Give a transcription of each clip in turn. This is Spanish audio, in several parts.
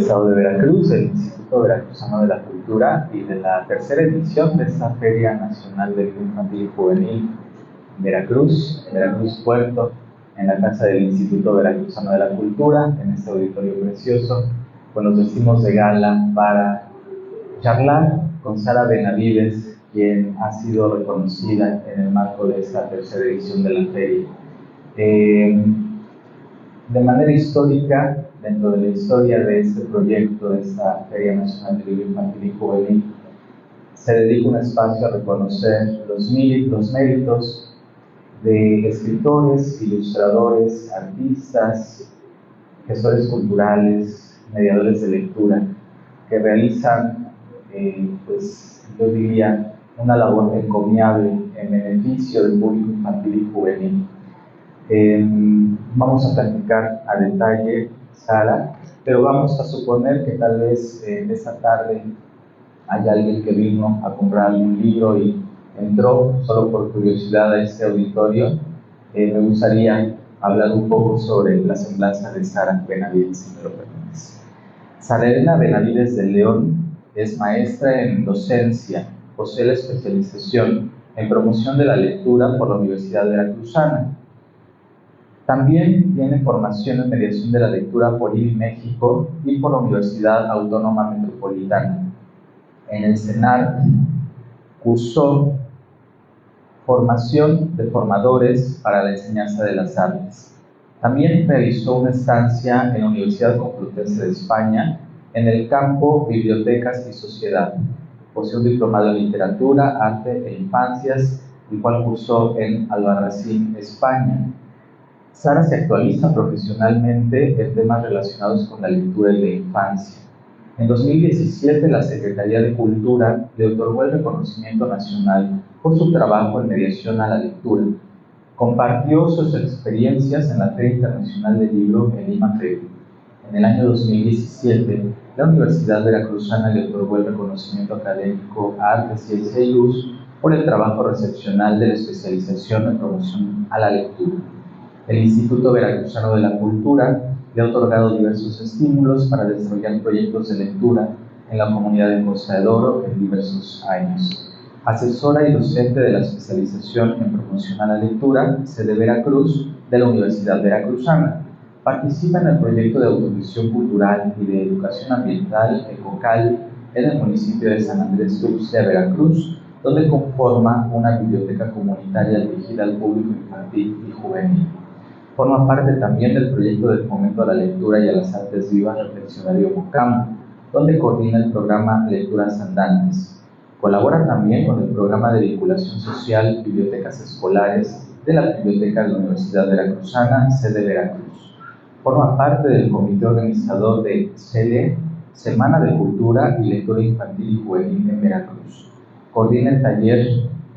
Estado de Veracruz, del Instituto Veracruzano de la Cultura y de la tercera edición de esta Feria Nacional del Libro Infantil y Juvenil en Veracruz Puerto, en la casa del Instituto Veracruzano de la Cultura, en este auditorio precioso, con los vestidos de gala para charlar con Sara Benavides, quien ha sido reconocida en el marco de esta tercera edición de la feria. De manera histórica, dentro de la historia de este proyecto, de esta Feria Nacional del Libro Infantil y Juvenil, se dedica un espacio a reconocer los méritos de escritores, ilustradores, artistas, gestores culturales, mediadores de lectura, que realizan, yo diría, una labor encomiable en beneficio del público infantil y juvenil. Vamos a platicar a detalle, Sara, pero vamos a suponer que tal vez esta tarde hay alguien que vino a comprar algún libro y entró solo por curiosidad a este auditorio. Me gustaría hablar un poco sobre la semblanza de Sara Benavides, si me lo permites. Sara Elena Benavides de León es maestra en docencia, posee la especialización en promoción de la lectura por la Universidad Veracruzana. También tiene formación en mediación de la lectura por IBI México y por la Universidad Autónoma Metropolitana. En el CENART cursó formación de formadores para la enseñanza de las artes. También realizó una estancia en la Universidad Complutense de España en el campo Bibliotecas y Sociedad. Posee un diplomado en Literatura, Arte e Infancias, el cual cursó en Albarracín, España. Sara se actualiza profesionalmente en temas relacionados con la lectura y la infancia. En 2017, la Secretaría de Cultura le otorgó el reconocimiento nacional por su trabajo en mediación a la lectura. Compartió sus experiencias en la Feria Internacional del Libro en Lima, Perú. En el año 2017, la Universidad Veracruzana le otorgó el reconocimiento académico a Arte, Ciencia y Luz por el trabajo recepcional de la especialización en promoción a la lectura. El Instituto Veracruzano de la Cultura le ha otorgado diversos estímulos para desarrollar proyectos de lectura en la comunidad de Costa de Oro en diversos años. Asesora y docente de la especialización en promoción a la lectura, sede Veracruz, de la Universidad Veracruzana. Participa en el proyecto de autovisión cultural y de educación ambiental ECOCAL en el municipio de San Andrés Tuxtla, Veracruz, donde conforma una biblioteca comunitaria dirigida al público infantil y juvenil. Forma parte también del proyecto de fomento a la lectura y a las artes vivas Reflexionario Mocambo, donde coordina el programa Lecturas Andantes. Colabora también con el programa de vinculación social Bibliotecas Escolares de la Biblioteca de la Universidad Veracruzana, sede Veracruz. Forma parte del comité organizador de CELE, Semana de Cultura y Lectura Infantil y Juvenil en Veracruz. Coordina el taller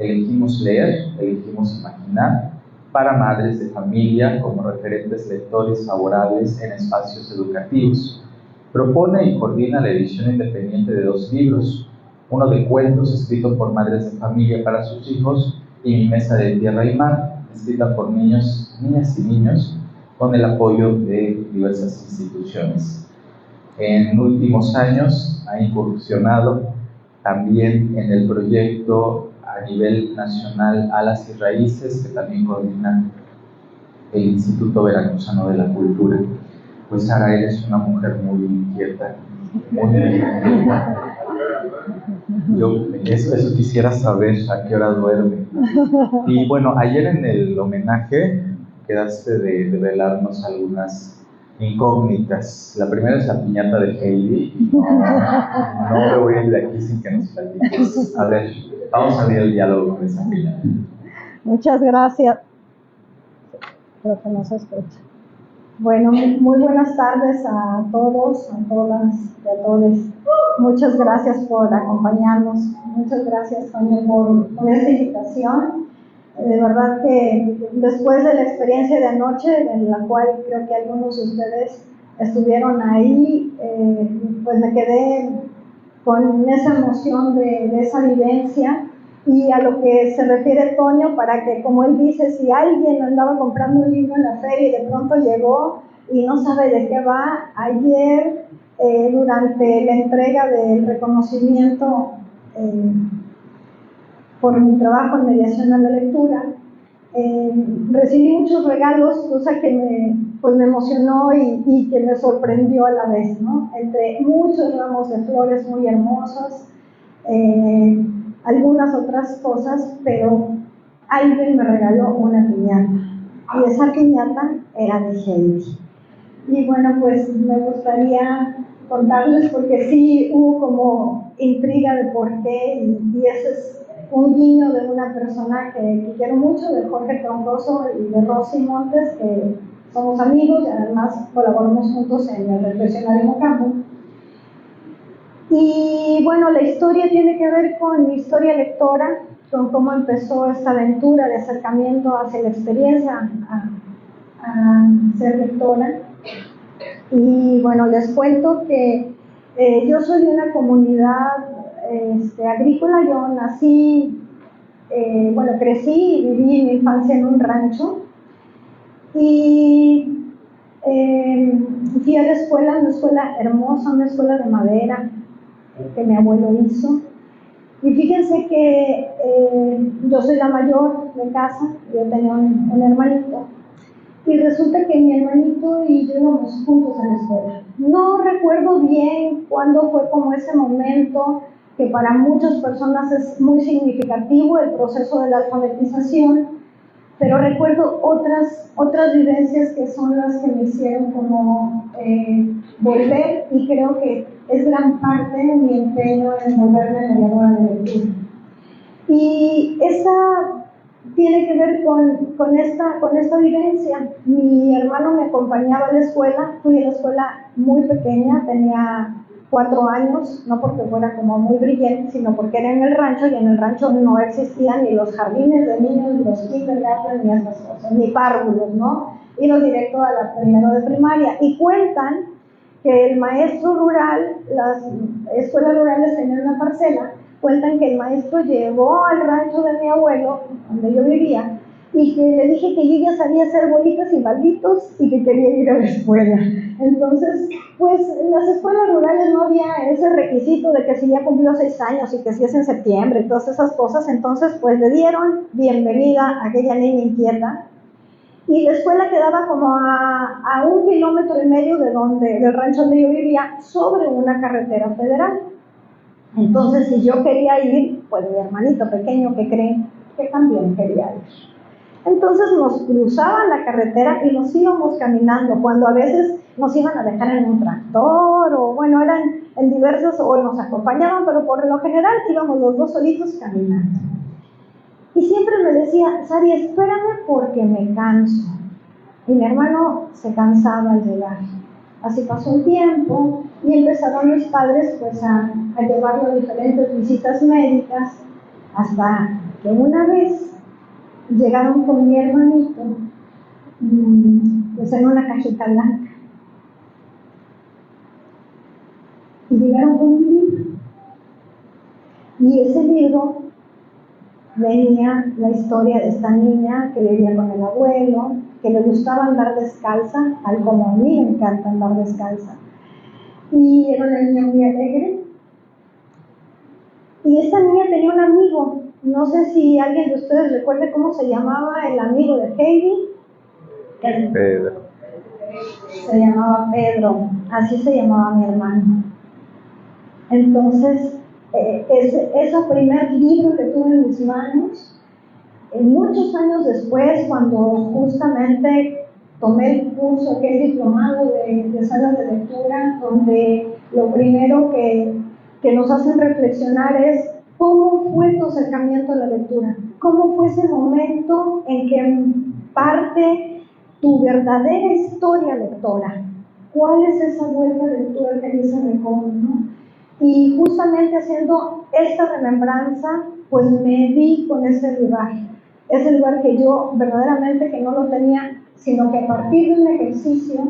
Elegimos Leer, Elegimos Imaginar, para madres de familia como referentes lectores favorables en espacios educativos. Propone y coordina la edición independiente de 2 libros, uno de cuentos escrito por madres de familia para sus hijos y Mi Mesa de Tierra y Mar, escrita por niñas y niños, con el apoyo de diversas instituciones. En últimos años ha incursionado también en el proyecto a nivel nacional Alas y Raíces, que también coordina el Instituto Veracruzano de la Cultura. Pues Sara, eres una mujer muy inquieta, muy inquieta. Eso quisiera saber, a qué hora duerme. Y bueno, ayer en el homenaje quedaste de velarnos algunas incógnitas. La primera es la piñata de Heidi. No me voy a ir de aquí sin que nos platiques. A ver, vamos a abrir el diálogo con esa piñata. Muchas gracias. Creo que no se escucha. Bueno, muy buenas tardes a todos, a todas y a todos. Muchas gracias por acompañarnos. Muchas gracias también por esta invitación. De verdad que después de la experiencia de anoche, en la cual creo que algunos de ustedes estuvieron ahí, pues me quedé con esa emoción de esa vivencia. Y a lo que se refiere Toño, para que, como él dice, si alguien andaba comprando un libro en la feria y de pronto llegó, y no sabe de qué va. Ayer, durante la entrega del reconocimiento por mi trabajo en mediación a la lectura, recibí muchos regalos, cosa que me emocionó y que me sorprendió a la vez, ¿no? Entre muchos ramos de flores muy hermosos, algunas otras cosas, pero alguien me regaló una piñata, y esa piñata era de Heidi. Y bueno, pues me gustaría contarles, porque sí hubo como intriga de por qué, y ese es un guiño de una persona que quiero mucho, de Jorge Troncoso y de Rosy Montes, que somos amigos y además colaboramos juntos en el Reflexionario Campo. Y bueno, la historia tiene que ver con mi historia lectora, con cómo empezó esta aventura de acercamiento hacia la experiencia a ser lectora. Y bueno, les cuento que yo soy de una comunidad agrícola. Yo nací, crecí y viví mi infancia en un rancho, y fui a la escuela, una escuela hermosa, una escuela de madera que mi abuelo hizo. Y fíjense que yo soy la mayor de casa, yo tenía un hermanito, y resulta que mi hermanito y yo íbamos juntos a la escuela. No recuerdo bien cuándo fue como ese momento que para muchas personas es muy significativo, el proceso de la alfabetización, pero recuerdo otras vivencias que son las que me hicieron como volver, y creo que es gran parte de mi empeño en volverme mediadora de lectura. Y esa tiene que ver con esta vivencia. Mi hermano me acompañaba a la escuela. Fui a la escuela muy pequeña, tenía 4 años, no porque fuera como muy brillante, sino porque era en el rancho, y en el rancho no existían ni los jardines de niños, ni los kindergarten, ni esas cosas, ni párvulos, ¿no? Iba directo a la primero de primaria. Y cuentan que el maestro rural, las escuelas rurales tenían una parcela, cuentan que el maestro llegó al rancho de mi abuelo, donde yo vivía, y que le dije que yo ya sabía hacer bolitas y balditos y que quería ir a la escuela. Entonces, pues en las escuelas rurales no había ese requisito de que si ya cumplió 6 años y que si es en septiembre y todas esas cosas. Entonces, pues le dieron bienvenida a aquella niña inquieta. Y la escuela quedaba como a 1,5 kilómetros del rancho donde yo vivía, sobre una carretera federal. Entonces, si yo quería ir, pues mi hermanito pequeño, que creen que también quería ir. Entonces nos cruzaban la carretera y nos íbamos caminando, cuando a veces nos iban a dejar en un tractor, o bueno, eran en diversos, o nos acompañaban, pero por lo general íbamos los dos solitos caminando. Y siempre me decía, Sari, espérame porque me canso. Y mi hermano se cansaba al llegar. Así pasó un tiempo y empezaron mis padres pues a llevarlo a diferentes visitas médicas, hasta que una vez llegaron con mi hermanito pues en una cajita blanca, y llegaron con un libro, y ese libro venía la historia de esta niña que vivía con el abuelo, que le gustaba andar descalza, tal como a mí me encanta andar descalza, y era una niña muy alegre. Y esta niña tenía un amigo, no sé si alguien de ustedes recuerda cómo se llamaba el amigo de Heidi. Pedro. Se llamaba Pedro, así se llamaba mi hermano. Entonces, ese primer libro que tuve en mis manos, muchos años después, cuando justamente tomé el curso, aquel diplomado de salas de lectura, donde lo primero que nos hacen reflexionar es cómo fue tu acercamiento a la lectura, cómo fue ese momento en que parte tu verdadera historia lectora, cuál es esa vuelta de lectura que dice Recón, ¿no? Y justamente haciendo esta remembranza, pues me vi con ese lugar que yo verdaderamente que no lo tenía, sino que a partir de un ejercicio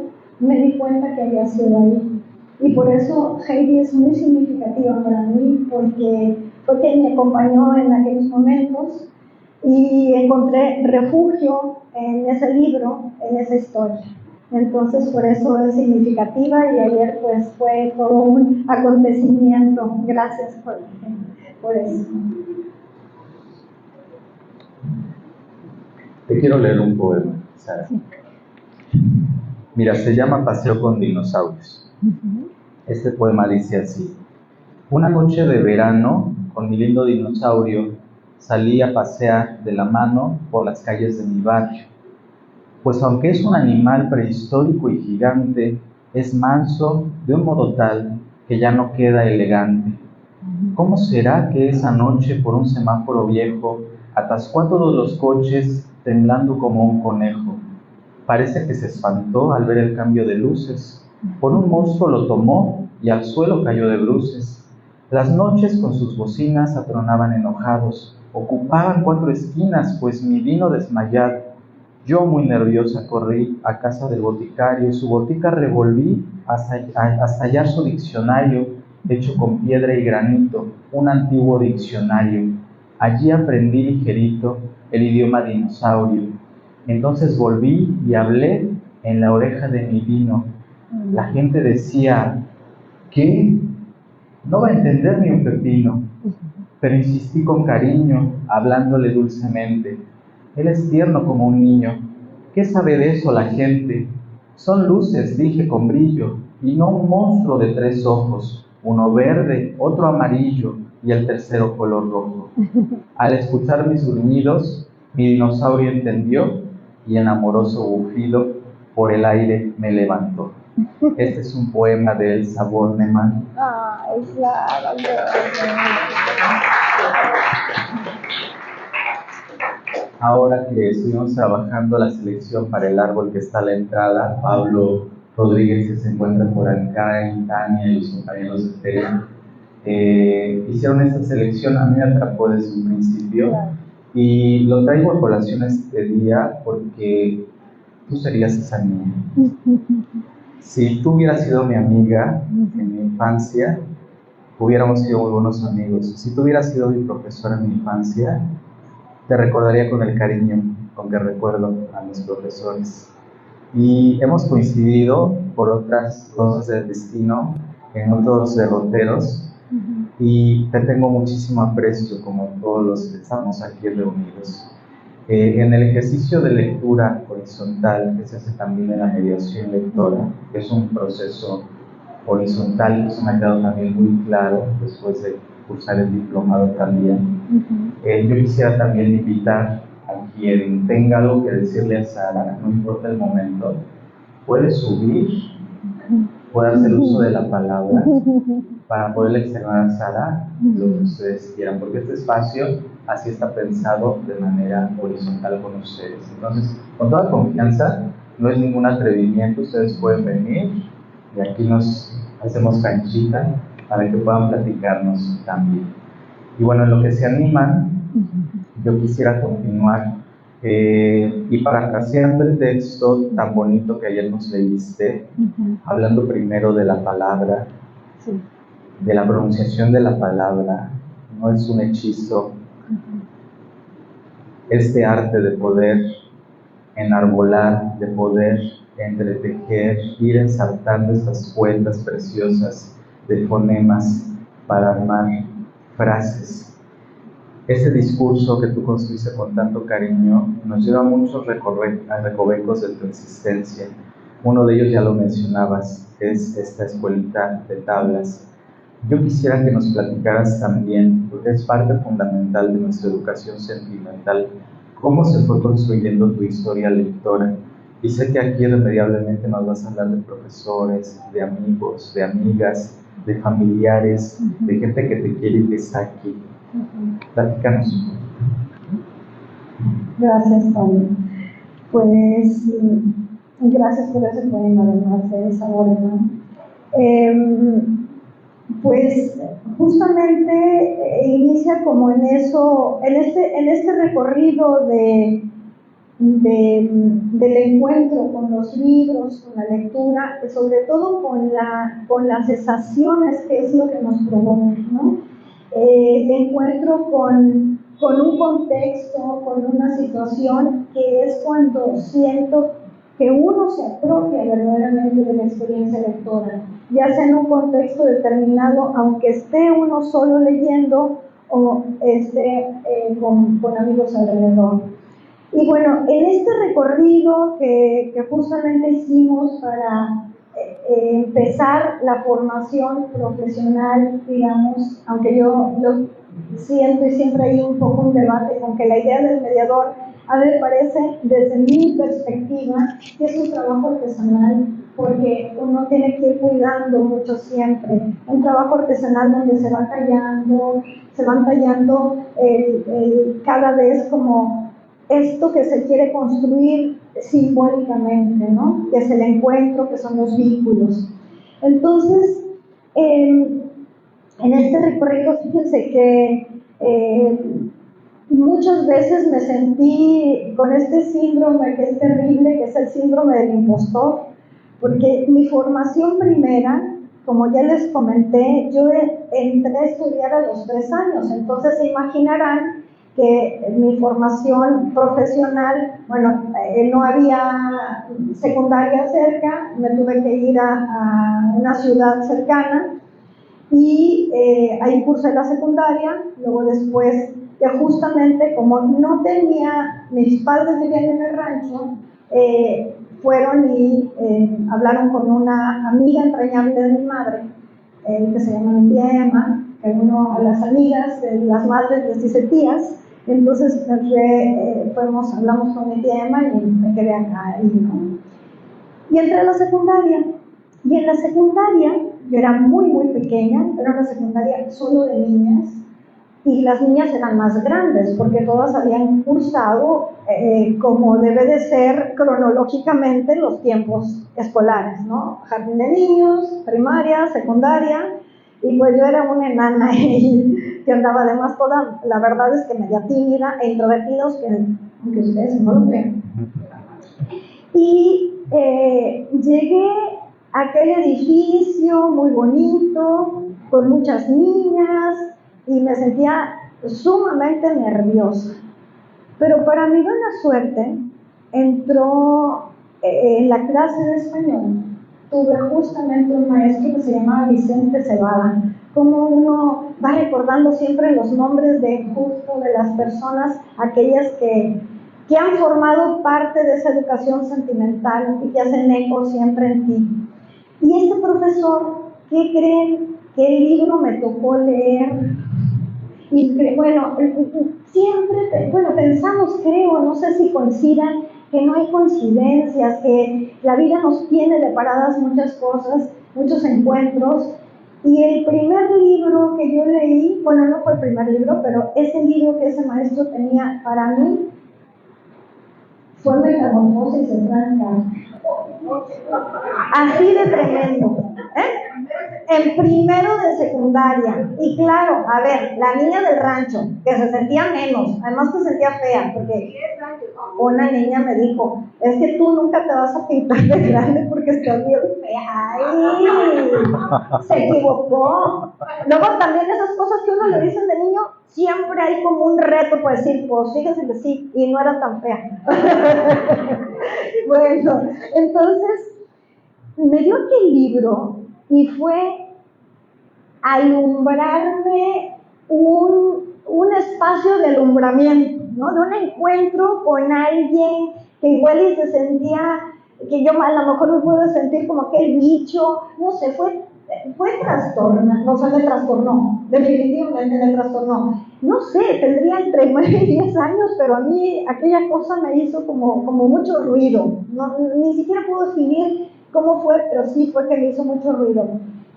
me di cuenta que había sido ahí. Y por eso Heidi es muy significativa para mí, porque me acompañó en aquellos momentos y encontré refugio en ese libro, en esa historia. Entonces, por eso es significativa y ayer pues fue todo un acontecimiento. Gracias por eso. Te quiero leer un poema, Sara. Sí. Mira, se llama Paseo con dinosaurios. Este poema dice así: una noche de verano, con mi lindo dinosaurio, salí a pasear de la mano por las calles de mi barrio. Pues aunque es un animal prehistórico y gigante, es manso de un modo tal que ya no queda elegante. ¿Cómo será que esa noche por un semáforo viejo atascó a todos los coches temblando como un conejo? Parece que se espantó al ver el cambio de luces. Por un monstruo lo tomó y al suelo cayó de bruces. Las noches con sus bocinas atronaban enojados, ocupaban 4 esquinas, pues mi vino desmayado. Yo muy nerviosa corrí a casa del boticario, su botica revolví hasta hallar su diccionario, hecho con piedra y granito, un antiguo diccionario. Allí aprendí ligerito el idioma dinosaurio. Entonces volví y hablé en la oreja de mi vino. La gente decía, ¿qué? No va a entender ni un pepino. Pero insistí con cariño, hablándole dulcemente. Él es tierno como un niño. ¿Qué sabe de eso la gente? Son luces, dije con brillo, y no un monstruo de 3 ojos, uno verde, otro amarillo y el tercero color rojo. Al escuchar mis gruñidos, mi dinosaurio entendió y en amoroso bufido por el aire me levantó. Este es un poema de Elsa Bornemann. Ay, claro. Ahora que estuvimos trabajando la selección para el árbol que está a la entrada, Pablo Rodríguez, que se encuentra por acá, y Tania y los compañeros de feria, hicieron esta selección. A mí me atrapó desde un principio y lo traigo a colación este día porque tú serías esa niña. Si tú hubieras sido mi amiga en mi infancia, hubiéramos sido muy buenos amigos. Si tú hubieras sido mi profesora en mi infancia, te recordaría con el cariño con que recuerdo a mis profesores. Y hemos coincidido por otras cosas del destino en otros derroteros, y te tengo muchísimo aprecio como todos los que estamos aquí reunidos. En el ejercicio de lectura horizontal que se hace también en la mediación lectora, que es un proceso horizontal, que se me ha quedado también muy claro después de cursar el diplomado también. Yo quisiera también invitar a quien tenga algo que decirle a Sara, no importa el momento, puede subir, puede hacer uso de la palabra para poderle externar a Sara lo que ustedes quieran, porque este espacio así está pensado de manera horizontal con ustedes. Entonces, con toda confianza, no es ningún atrevimiento, ustedes pueden venir y aquí nos hacemos canchita para que puedan platicarnos también. Y bueno, en lo que se animan, yo quisiera continuar y parafraseando el texto tan bonito que ayer nos leíste, hablando primero de la palabra, de la pronunciación de la palabra. No es un hechizo, este arte de poder enarbolar, de poder entretejer, ir ensartando estas cuentas preciosas de fonemas para armar frases. Ese discurso que tú construiste con tanto cariño nos lleva a muchos recovecos de tu existencia. Uno de ellos ya lo mencionabas, es esta escuelita de tablas. Yo quisiera que nos platicaras también, porque es parte fundamental de nuestra educación sentimental, cómo se fue construyendo tu historia lectora. Y sé que aquí irremediablemente nos vas a hablar de profesores, de amigos, de amigas, de familiares, de gente que te quiere y que está aquí. Platícanos. Gracias, Pablo. Pues gracias por ese poema, además de esa Bornemann. Pues justamente inicia como en eso, en este recorrido del encuentro con los libros, con la lectura, sobre todo con las sensaciones, que es lo que nos provoca, ¿no? El encuentro con un contexto, con una situación, que es cuando siento que uno se apropia verdaderamente de la experiencia lectora, ya sea en un contexto determinado, aunque esté uno solo leyendo o esté con amigos alrededor. Y bueno, en este recorrido que justamente hicimos para empezar la formación profesional, digamos, aunque yo siento y siempre hay un poco un debate con que la idea del mediador, a mí me parece, desde mi perspectiva, que es un trabajo artesanal, porque uno tiene que ir cuidando mucho siempre. Un trabajo artesanal donde se van tallando cada vez como esto que se quiere construir simbólicamente, ¿no? Que es el encuentro, que son los vínculos. Entonces, en este recorrido, fíjense que muchas veces me sentí con este síndrome que es terrible, que es el síndrome del impostor, porque mi formación primera, como ya les comenté, yo entré a estudiar a los 3 años, entonces se imaginarán que mi formación profesional, bueno, no había secundaria cerca, me tuve que ir a una ciudad cercana y ahí cursé la secundaria, luego después, que justamente como no tenía, mis padres vivían en el rancho, fueron y hablaron con una amiga entrañable de mi madre, que se llama mi tía Emma, que uno a las amigas, las madres les dice tías. Entonces hablamos con mi tía Emma y me quedé acá. Y entré a la secundaria. Y en la secundaria, yo era muy pequeña, era una secundaria solo de niñas, y las niñas eran más grandes, porque todas habían cursado como debe de ser cronológicamente los tiempos escolares, ¿no? Jardín de niños, primaria, secundaria, y pues yo era una enana que andaba además toda, la verdad es que media tímida e introvertida, aunque ustedes no lo crean. Y llegué a aquel edificio muy bonito, con muchas niñas, y me sentía sumamente nerviosa. Pero para mi buena suerte, entró en la clase de español, tuve justamente un maestro que se llamaba Vicente Cebada. Como uno va recordando siempre los nombres de justo de las personas, aquellas que han formado parte de esa educación sentimental y que hacen eco siempre en ti. Y ese profesor, ¿qué creen? Que el libro me tocó leer. Y bueno, siempre, pensamos, creo, no sé si coincidan, que no hay coincidencias, que la vida nos tiene deparadas muchas cosas, muchos encuentros. Y el primer libro que yo leí, bueno, no fue el primer libro, pero ese libro que ese maestro tenía para mí fue Metamorfosis de Frank Kafka. Así de tremendo. En primero de secundaria. Y claro, a ver, la niña del rancho, que se sentía menos, además que se sentía fea, porque una niña me dijo, es que tú nunca te vas a pintar de grande porque estás bien fea. ¡Ay! Se equivocó. Luego también esas cosas que uno le dicen de niño, siempre hay como un reto para decir, pues fíjese que sí, y no era tan fea. Bueno, entonces me dio aquel libro y fue alumbrarme un espacio de alumbramiento, ¿no? De un encuentro con alguien que igual y se sentía, que yo a lo mejor me pude sentir como aquel bicho, no sé, fue trastorno, no se me trastornó, definitivamente me trastornó. No sé, tendría entre 9 y 10 años, pero a mí aquella cosa me hizo como mucho ruido, ni siquiera puedo definir cómo fue, pero sí fue que me hizo mucho ruido.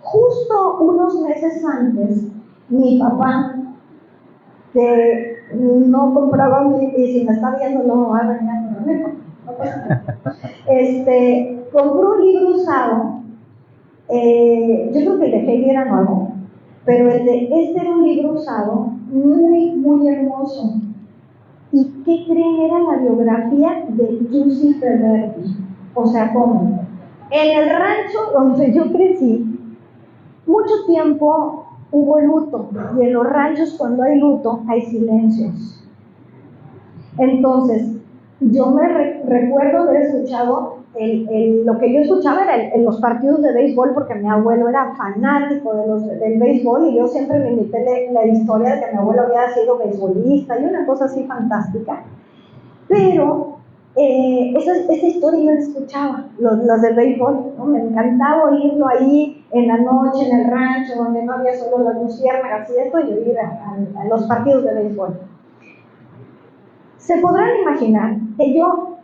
Justo unos meses antes, mi papá, que no compraba, y si me está viendo no va a regañar, no pasa nada, compró un libro usado. Yo creo que el de Heidi era nuevo, pero este era un libro usado, muy hermoso. ¿Y qué creen? Era la biografía de Giuseppe Verdi. O sea, ¿cómo? En el rancho donde yo crecí, mucho tiempo hubo luto, y en los ranchos cuando hay luto hay silencios. Entonces, yo me recuerdo haber escuchado lo que yo escuchaba era los partidos de béisbol, porque mi abuelo era fanático del béisbol, y yo siempre me invité la historia de que mi abuelo había sido beisbolista y una cosa así fantástica. Pero esa historia yo la escuchaba, los del béisbol, ¿no? Me encantaba oírlo ahí en la noche, en el rancho, donde no había solo las luciérnagas y esto, y oír a los partidos de béisbol. Se podrán imaginar que yo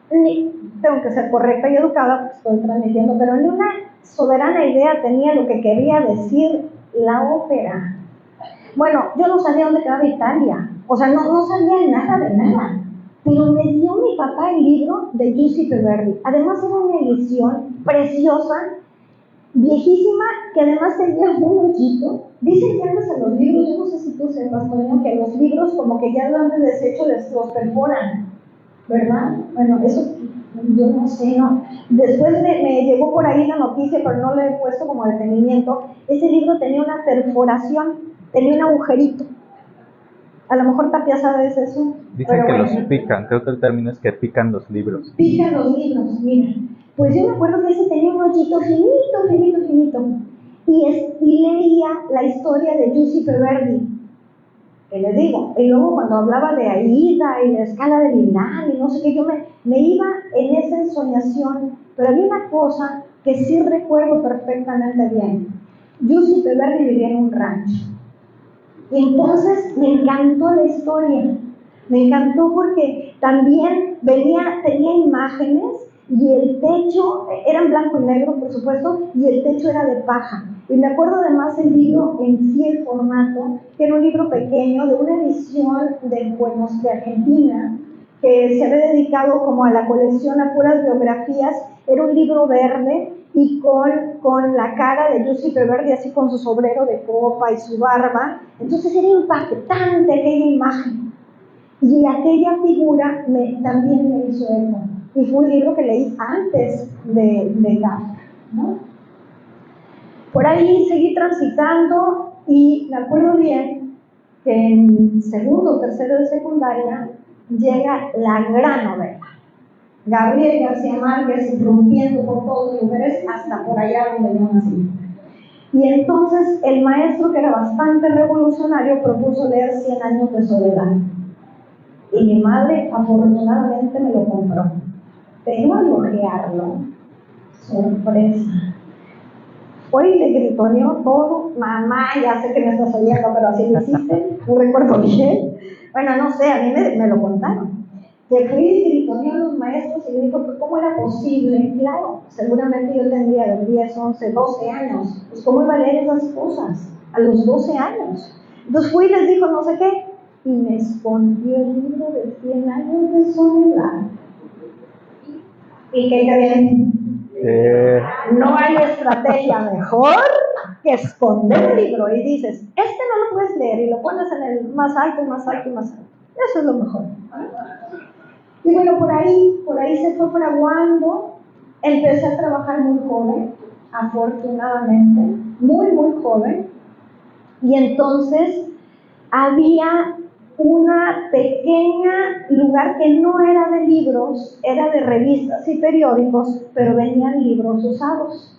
tengo que ser correcta y educada, porque estoy transmitiendo, pero ni una soberana idea tenía lo que quería decir la ópera. Bueno, yo no sabía dónde quedaba Italia, o sea, no sabía nada de nada. Pero me dio mi papá el libro de Giuseppe Verdi. Además era una edición preciosa, viejísima, que además tenía un hoyito. Dicen que antes en los libros, yo no sé si tú sepas, Toño, que los libros como que ya lo han deshecho, los perforan, ¿verdad? Bueno, eso yo no sé, ¿no? Después me llegó por ahí la noticia, pero no le he puesto como detenimiento. Ese libro tenía una perforación, tenía un agujerito. A lo mejor Tapia sabes eso. Dicen que bueno, los pican, creo que el término es que pican los libros. Pican los libros, mira. Pues yo me acuerdo que ese tenía un hoyito finito. Y leía la historia de Giuseppe Verdi, que les digo. Y luego cuando hablaba de Aida y la escala de Milán y no sé qué, yo me iba en esa ensoñación. Pero había una cosa que sí recuerdo perfectamente bien. Giuseppe Verdi vivía en un rancho. Y entonces me encantó la historia, me encantó porque también tenía imágenes y el techo, era en blanco y negro por supuesto, y el techo era de paja. Y me acuerdo además el libro en sí, el formato, que era un libro pequeño de una edición de Argentina, que se había dedicado como a la colección a puras biografías. Era un libro verde y con la cara de Giuseppe Verdi, así con su sombrero de copa y su barba. Entonces era impactante aquella imagen. Y aquella figura también me hizo eco. Y fue un libro que leí antes de Kafka, ¿no? Por ahí seguí transitando y me acuerdo bien que en segundo o tercero de secundaria llega la gran novela. Gabriel García Márquez rompiendo por todos los lugares hasta por allá donde yo nací. Y entonces el maestro, que era bastante revolucionario, propuso leer 100 años de soledad. Y mi madre afortunadamente me lo compró. Pero al ojearlo, sorpresa. Hoy le gritoneó todo, mamá, ya sé que me estás oyendo, pero así lo hiciste, no recuerdo bien. Bueno, no sé, a mí me lo contaron. Que fui y gritoneó a los maestros y le dijo que cómo era posible. Claro, seguramente yo tendría de 10, 11, 12 años. Pues cómo iba a leer esas cosas a los 12 años. Entonces fui y les dijo no sé qué, y me escondió el libro de 100 años de soledad. ¿Y qué creen? No hay estrategia mejor que esconder el libro y dices, este no lo puedes leer, y lo pones en el más alto. Eso es lo mejor. Y bueno, por ahí se fue fraguando. Empecé a trabajar muy joven, afortunadamente, muy joven. Y entonces había una pequeña lugar que no era de libros, era de revistas y periódicos, pero venían libros usados.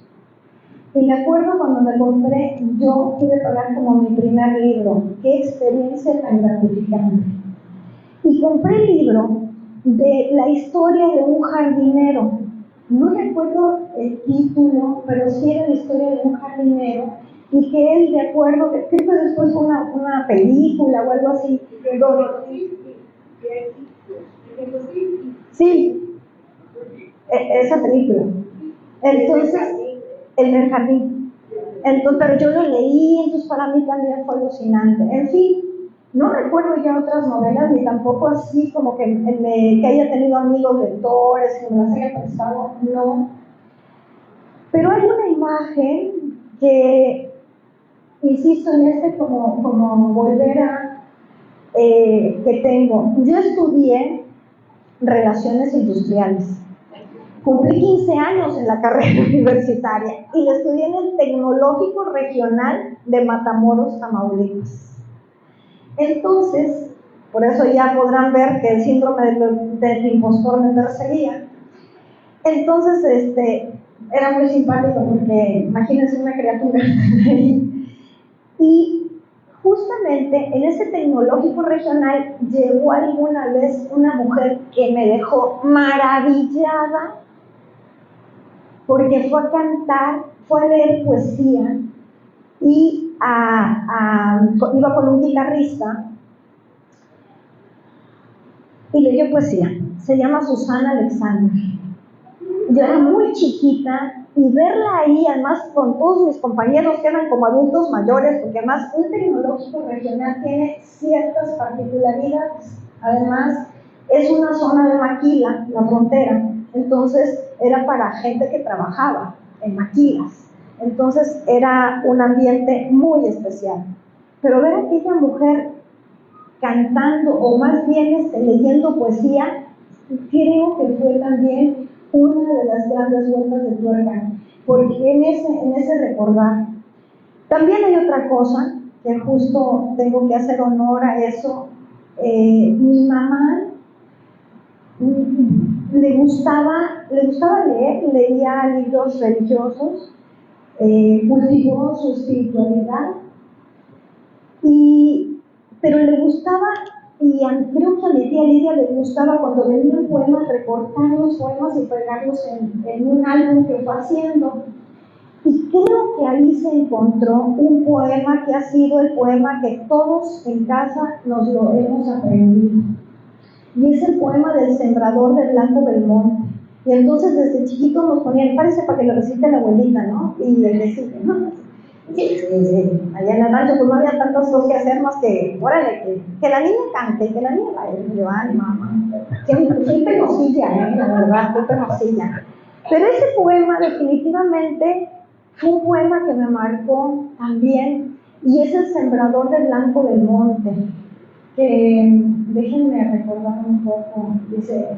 Y me acuerdo cuando me compré, yo pude pagar como mi primer libro. Qué experiencia tan gratificante. Y compré el libro de la historia de un jardinero. No recuerdo el título, pero sí era la historia de un jardinero, y que él, de acuerdo, creo que después fue una película o algo así. Sí, esa película. Entonces, el del jardín. Entonces, pero yo lo leí, entonces para mí también fue alucinante. En fin, no recuerdo ya otras novelas, ni tampoco así como que haya tenido amigos lectores que me las haya prestado, no. Pero hay una imagen que, insisto en como volver a, que tengo. Yo estudié Relaciones Industriales. Cumplí 15 años en la carrera universitaria y la estudié en el Tecnológico Regional de Matamoros, Tamaulipas. Entonces, por eso ya podrán ver que el síndrome del impostor me perseguía. Entonces, era muy simpático porque imagínense una criatura. Y justamente en ese tecnológico regional llegó alguna vez una mujer que me dejó maravillada porque fue a cantar, fue a leer poesía y iba con un guitarrista y leyó poesía. Se llama Susana Alexander. Yo era muy chiquita y verla ahí, además con todos mis compañeros que eran como adultos mayores, porque además un tecnológico regional tiene ciertas particularidades. Además, es una zona de maquila, la frontera, entonces era para gente que trabajaba en maquilas. Entonces era un ambiente muy especial. Pero ver a aquella mujer cantando, o más bien leyendo poesía, creo que fue también una de las grandes vueltas de tuerca, porque en ese recordar. También hay otra cosa, que justo tengo que hacer honor a eso. Mi mamá le gustaba leer, leía libros religiosos, cultivó su espiritualidad, pero le gustaba, y creo que a mi tía Lidia le gustaba cuando venía un poema, recortar los poemas y pegarlos en un álbum que fue haciendo. Y creo que ahí se encontró un poema que ha sido el poema que todos en casa nos lo hemos aprendido. Y es el poema del sembrador de Blanco Belmonte. Y entonces desde chiquitos nos ponían, parece para que lo recite la abuelita, ¿no? Y le recite, ¿no? Sí. Allá en el rancho pues no había tantas cosas que hacer más que, órale, que la niña cante, que la niña baile. Y yo, ay, mamá, soy penosilla, la verdad, soy penosilla. Pero ese poema definitivamente fue un poema que me marcó también, y es el sembrador de Blanco Belmonte, que déjenme recordar un poco, dice...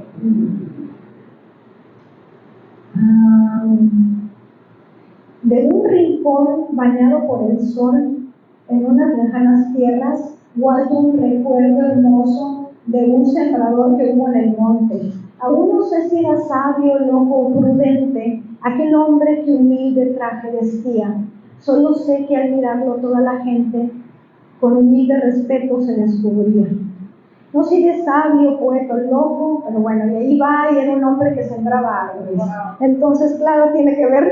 de un rincón bañado por el sol, en unas lejanas tierras, guardo un recuerdo hermoso de un sembrador que hubo en el monte. Aún no sé si era sabio, loco o prudente, aquel hombre que humilde traje vestía. Solo sé que al mirarlo toda la gente, con humilde respeto se descubría. No sé si es sabio, poeta o loco, pero bueno, y ahí va, y era un hombre que sembraba árboles. Entonces, claro, tiene que ver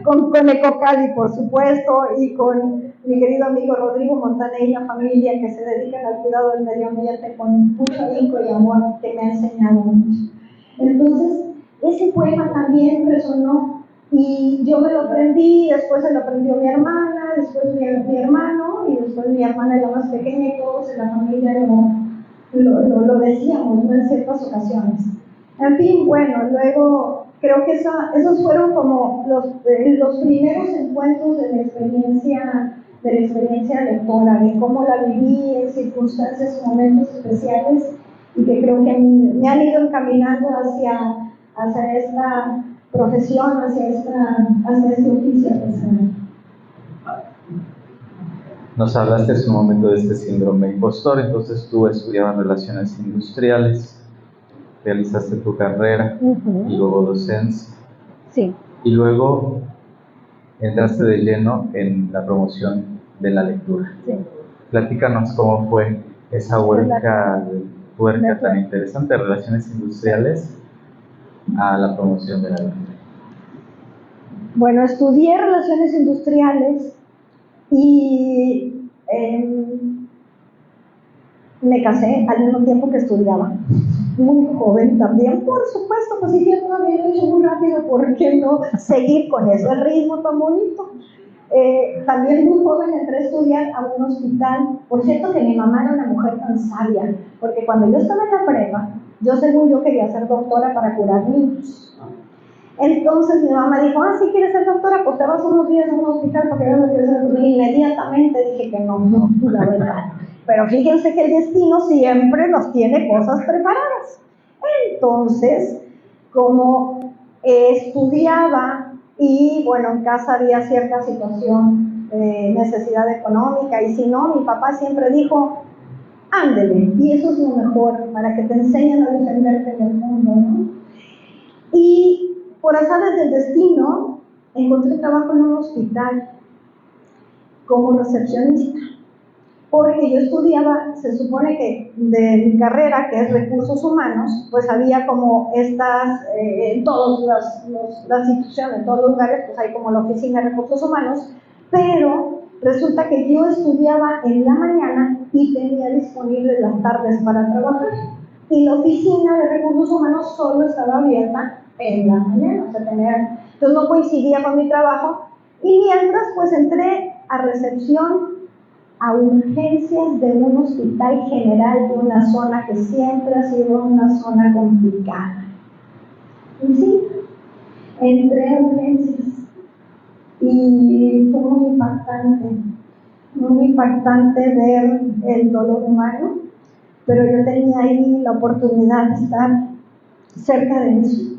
con Ecocali, por supuesto, y con mi querido amigo Rodrigo Montaner y la familia que se dedican al cuidado del medio ambiente con mucho ahínco y amor, que me ha enseñado mucho. Entonces, ese poema también resonó, y yo me lo aprendí, después se lo aprendió mi hermana, después mi hermano, y después mi hermana era más pequeña, y todos en la familia lo decíamos, ¿no? En ciertas ocasiones. En fin, bueno, luego creo que esos fueron como los primeros encuentros de la experiencia lectora, de cómo la viví en circunstancias, momentos especiales, y que creo que me han ido encaminando hacia esta profesión, hacia este oficio personal. Nos hablaste hace un momento de este síndrome impostor. Entonces tú estudiabas relaciones industriales, realizaste tu carrera y luego docencia. Sí. Y luego entraste de lleno en la promoción de la lectura. Sí. Platícanos cómo fue esa vuelta de tuerca tan interesante de relaciones industriales a la promoción de la lectura. Bueno, estudié relaciones industriales y me casé al mismo tiempo que estudiaba, muy joven también, por supuesto, pues si ya todavía lo he hecho muy rápido, ¿por qué no seguir con ese ritmo tan bonito? También muy joven entré a estudiar a un hospital. Por cierto que mi mamá era una mujer tan sabia, porque cuando yo estaba en la prepa, según yo quería ser doctora para curar niños. Entonces mi mamá dijo, si quieres ser doctora, pues te vas unos días a un hospital para que veas lo que es. Inmediatamente dije que no, la verdad. Pero fíjense que el destino siempre nos tiene cosas preparadas. Entonces, como estudiaba y bueno, en casa había cierta situación de necesidad económica, y si no, mi papá siempre dijo, ándele, y eso es lo mejor para que te enseñen a defenderte del mundo, ¿no? Y por azares del destino, encontré trabajo en un hospital como recepcionista, porque yo estudiaba, se supone que de mi carrera, que es recursos humanos, pues había como estas, en todas las instituciones, en todos los lugares, pues hay como la oficina de recursos humanos, pero resulta que yo estudiaba en la mañana y tenía disponibles las tardes para trabajar. Y la oficina de recursos humanos solo estaba abierta en la mañana, o sea, entonces no coincidía con mi trabajo. Y mientras, pues entré a recepción, a urgencias de un hospital general de una zona que siempre ha sido una zona complicada. Y sí, entré a urgencias y fue muy impactante ver el dolor humano, pero yo tenía ahí la oportunidad de estar cerca de eso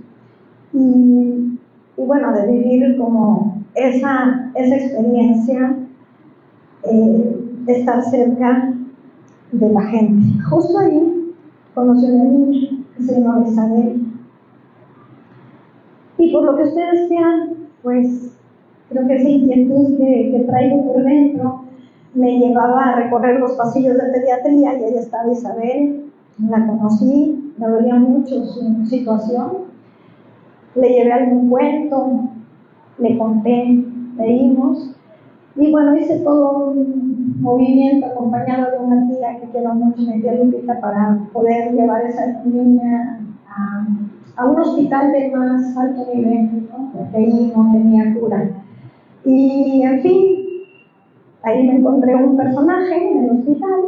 y bueno, de vivir como esa experiencia, de estar cerca de la gente. Justo ahí conocí a una niña que se llama Isabel, y por lo que ustedes vean, pues creo que esa inquietud que traigo por dentro me llevaba a recorrer los pasillos de pediatría y ahí estaba Isabel. La conocí, me dolía mucho su situación, le llevé algún cuento, le conté, leímos, y bueno, hice todo un movimiento acompañado de una tía que quiero mucho, mi tía Lupita, para poder llevar a esa niña a un hospital de más alto nivel, ¿no? Porque ahí no tenía cura. Y en fin, ahí me encontré un personaje en el hospital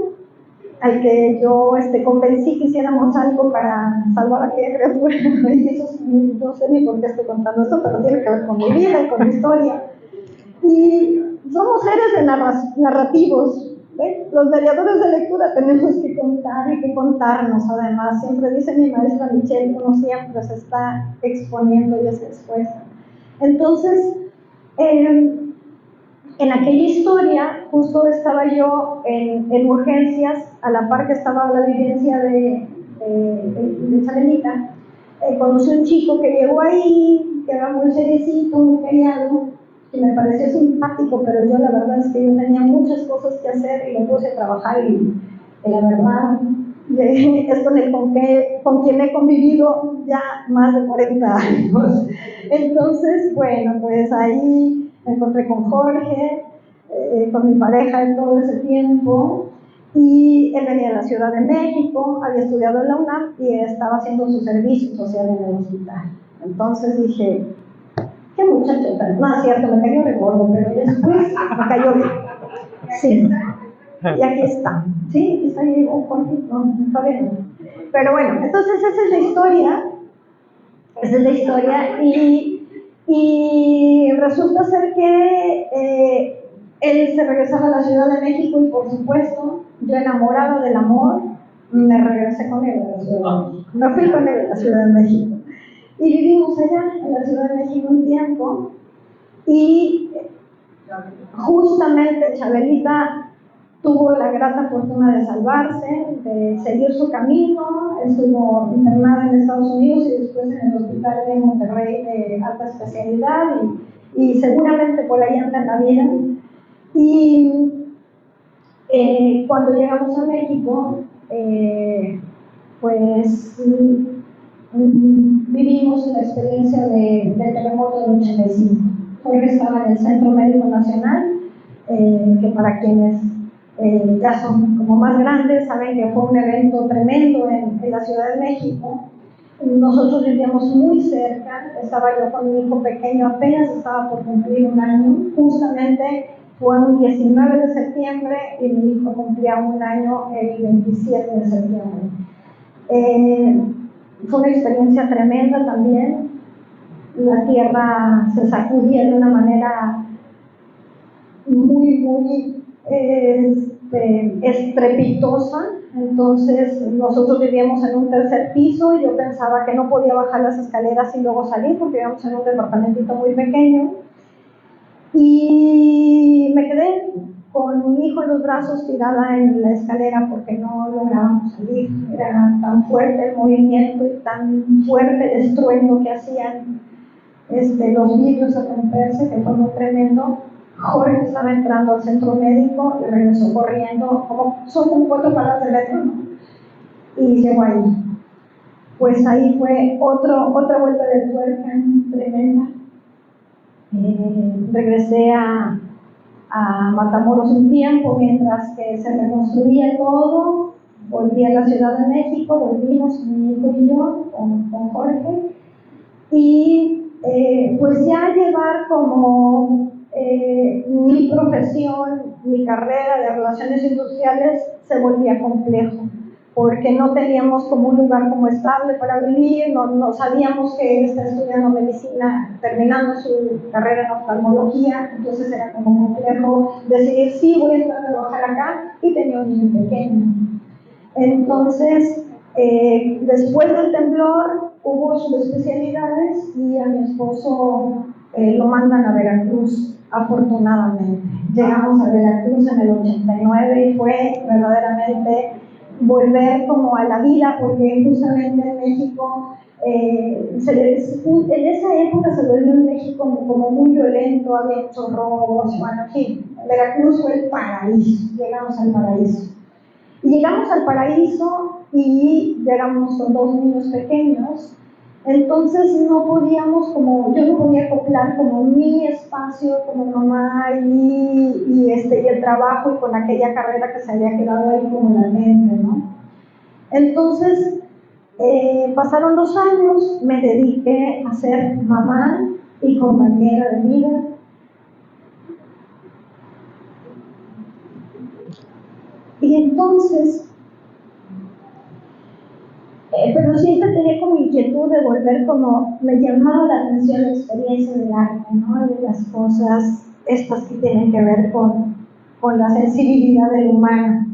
al que yo convencí que hiciéramos algo para salvar a aquella criatura. Y eso, no sé ni por qué estoy contando esto, pero tiene que ver con mi vida y con mi historia. Y somos seres de narrativos, ¿eh? Los mediadores de lectura tenemos que contar y que contarnos. Además, siempre dice mi maestra Michelle, uno siempre se está exponiendo y es expuesta. Entonces, en aquella historia, justo estaba yo en urgencias, a la par que estaba la vivencia de Chabelita. Conocí a un chico que llegó ahí, que era muy seriecito, muy callado, que me pareció simpático, pero yo la verdad es que yo tenía muchas cosas que hacer y me puse a trabajar y la verdad es con quien he convivido ya más de 40 años. Entonces, bueno, pues ahí me encontré con Jorge, con mi pareja en todo ese tiempo, y él venía de la Ciudad de México, había estudiado en la UNAM y estaba haciendo su servicio social en el hospital. Entonces dije, qué muchacho tan... No, es cierto, me cayó recuerdo, pero después me cayó bien. Sí, y aquí está. Sí, está ahí un poquito, no, todavía no. Pero bueno, entonces esa es la historia. Esa es la historia y resulta ser que él se regresaba a la Ciudad de México y por supuesto, yo enamorada del amor, me regresé con él a la Ciudad de México. Me fui con él a la Ciudad de México. Y vivimos allá en la Ciudad de México un tiempo y justamente Chabelita tuvo la grata fortuna de salvarse, de seguir su camino. Estuvo internada en Estados Unidos y después en el hospital de Monterrey de alta especialidad y seguramente por ahí anda en la vida. Y cuando llegamos a México, pues vivimos la experiencia del terremoto del 85. Jorge estaba en el Centro Médico Nacional, que para quienes ya son como más grandes saben que fue un evento tremendo en la Ciudad de México. Nosotros vivíamos muy cerca, estaba yo con mi hijo pequeño, apenas estaba por cumplir un año, justamente fue un 19 de septiembre y mi hijo cumplía un año el 27 de septiembre. Fue una experiencia tremenda también. La tierra se sacudía de una manera muy estrepitosa. Entonces nosotros vivíamos en un tercer piso y yo pensaba que no podía bajar las escaleras y luego salir porque vivíamos en un departamentito muy pequeño. Y me quedé con mi hijo en los brazos tirada en la escalera porque no lográbamos salir. Era tan fuerte el movimiento y tan fuerte el estruendo que hacían los vidrios a romperse, que fue muy tremendo. Jorge estaba entrando al centro médico y regresó corriendo, como son como 4 paradas de metro, ¿no? Y llegó ahí. Pues ahí fue otra vuelta de tuerca tremenda. Regresé a Matamoros un tiempo mientras que se reconstruía todo. Volví a la Ciudad de México, volvimos mi hijo y yo con Jorge. Y pues ya llevar como mi profesión, mi carrera de relaciones industriales se volvía complejo, porque no teníamos como un lugar como estable para vivir, no sabíamos que él está estudiando medicina, terminando su carrera en oftalmología, entonces era como complejo decidir si voy a trabajar acá, y tenía un niño pequeño. Entonces, después del temblor hubo subespecialidades y a mi esposo lo mandan a Veracruz, afortunadamente. Llegamos a Veracruz en el 89 y fue verdaderamente volver como a la vida, porque justamente en México, en esa época se volvió en México como muy violento, había muchos robos, bueno, en fin, Veracruz fue el paraíso, llegamos al paraíso. Y llegamos al paraíso y llegamos con 2 niños pequeños, entonces no podíamos yo no podía acoplar como mi espacio como mamá y el trabajo, y con aquella carrera que se había quedado ahí como latente, ¿no? Entonces pasaron 2 años, me dediqué a ser mamá y compañera de vida. Y entonces, pero siempre tenía como inquietud de volver, como me llamaba la atención la experiencia del arte, ¿no? De las cosas estas que tienen que ver con la sensibilidad del humano.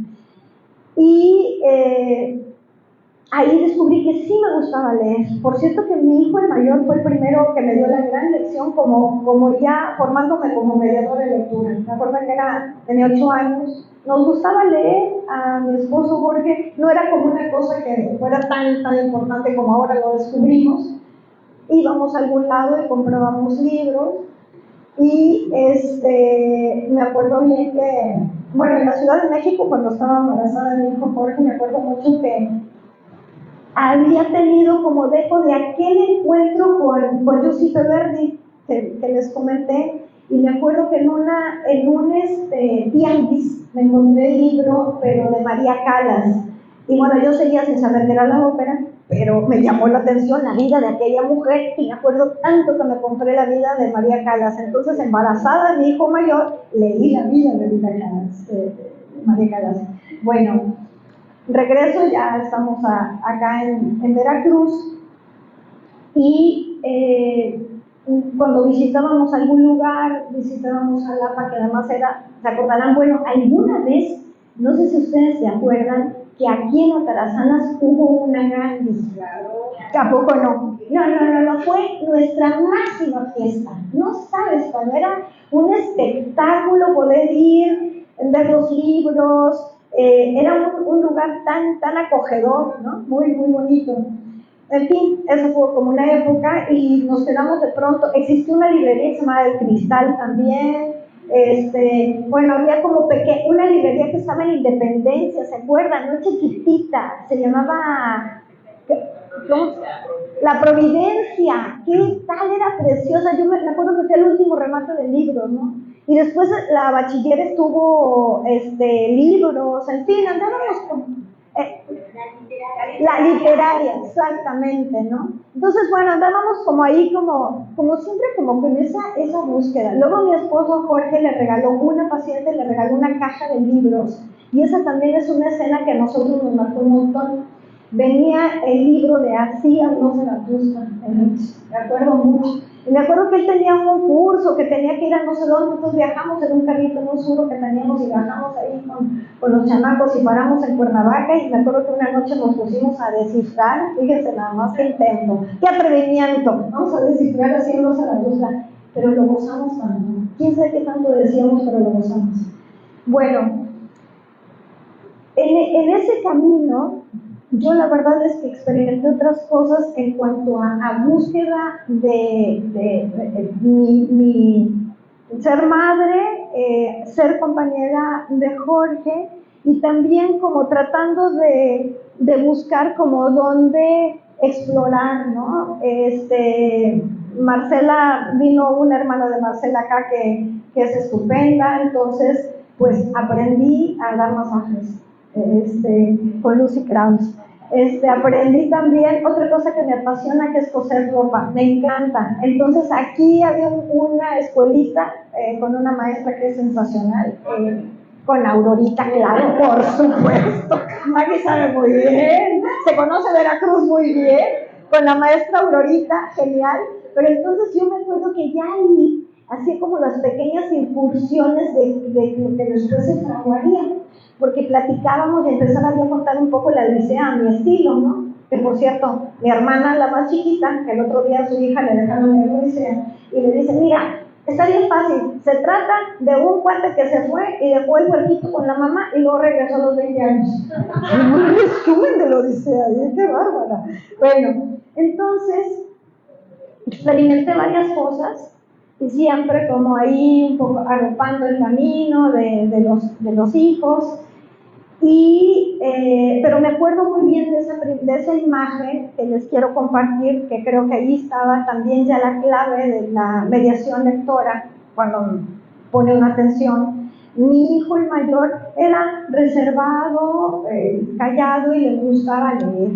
Y ahí descubrí que sí me gustaba leer. Por cierto que mi hijo, el mayor, fue el primero que me dio la gran lección, como ya formándome como mediador de lectura. Me acuerdo que tenía 8 años. Nos gustaba leer. A mi esposo Jorge no era como una cosa que fuera tan importante como ahora lo descubrimos. Íbamos a algún lado y comprábamos libros. Y me acuerdo bien que, bueno, en la Ciudad de México, cuando estaba embarazada de mi hijo Jorge, me acuerdo mucho que había tenido como dejo de aquel encuentro con Giuseppe Verdi que les comenté, y me acuerdo que en un tianguis me encontré el libro, pero de María Callas, y bueno, yo seguía sin saber que era la ópera, pero me llamó la atención la vida de aquella mujer, y me acuerdo tanto que me compré la vida de María Callas. Entonces, embarazada de mi hijo mayor, leí la vida de María Callas. Bueno, regreso, ya estamos acá en Veracruz, y cuando visitábamos algún lugar, visitábamos Jalapa, que además se acordarán, bueno, alguna vez, no sé si ustedes se acuerdan, que aquí en Atarazanas hubo una gran visita. Tampoco no. No, fue nuestra máxima fiesta. No sabes, cuando era un espectáculo poder ir, ver los libros, era un lugar tan acogedor, ¿no? Muy, muy bonito. En fin, eso fue como una época, y nos quedamos de pronto. Existió una librería que se llamaba El Cristal también. Bueno, había como una librería que estaba en Independencia, ¿se acuerdan? No, chiquitita, se llamaba La Providencia. ¿Qué tal? Era preciosa. Yo me acuerdo que fue el último remate del libro, ¿no? Y después la bachiller estuvo libros, en fin, andábamos con la literaria, exactamente, ¿no? Entonces, bueno, andábamos como ahí, como siempre, como con esa búsqueda. Luego mi esposo Jorge una paciente le regaló una caja de libros, y esa también es una escena que a nosotros nos marcó un montón. Venía el libro de Así habló Zaratustra, me acuerdo mucho. Y me acuerdo que él tenía un curso, que tenía que ir a no sé dónde, entonces viajamos en un carrito, en un sur que teníamos, y bajamos ahí con los chamacos, y paramos en Cuernavaca, y me acuerdo que una noche nos pusimos a descifrar, fíjense nada más qué intento, qué atrevimiento, vamos a descifrar Así habló Zaratustra, pero lo gozamos tanto, quién sabe qué tanto decíamos, pero lo gozamos. Bueno, en ese camino yo la verdad es que experimenté otras cosas en cuanto a búsqueda de mi ser madre, ser compañera de Jorge y también como tratando de buscar como dónde explorar, ¿no? Marcela, vino una hermana de Marcela acá que es estupenda, entonces pues aprendí a dar masajes con Lucy Krause. Aprendí también otra cosa que me apasiona, que es coser ropa, me encanta. Entonces aquí había una escuelita con una maestra que es sensacional, con Aurorita, claro, por supuesto. Maggie sabe muy bien, se conoce Veracruz muy bien, con la maestra Aurorita, genial. Pero entonces yo me acuerdo que ya ahí hacía como las pequeñas incursiones de lo que después se fraguaría, porque platicábamos y empezaba yo a contar un poco la odisea a mi estilo, ¿no? Que por cierto, mi hermana, la más chiquita, que el otro día a su hija le dejaron la odisea, y le dice, mira, está bien fácil, se trata de un cuate que se fue y dejó el huerquito con la mamá y luego regresó a los 20 años. Un resumen de la odisea, qué bárbara. Bueno, entonces experimenté varias cosas y siempre como ahí un poco arropando el camino de los hijos. Pero me acuerdo muy bien de esa imagen que les quiero compartir, que creo que ahí estaba también ya la clave de la mediación lectora, cuando pone una atención. Mi hijo el mayor era reservado, callado y le gustaba leer.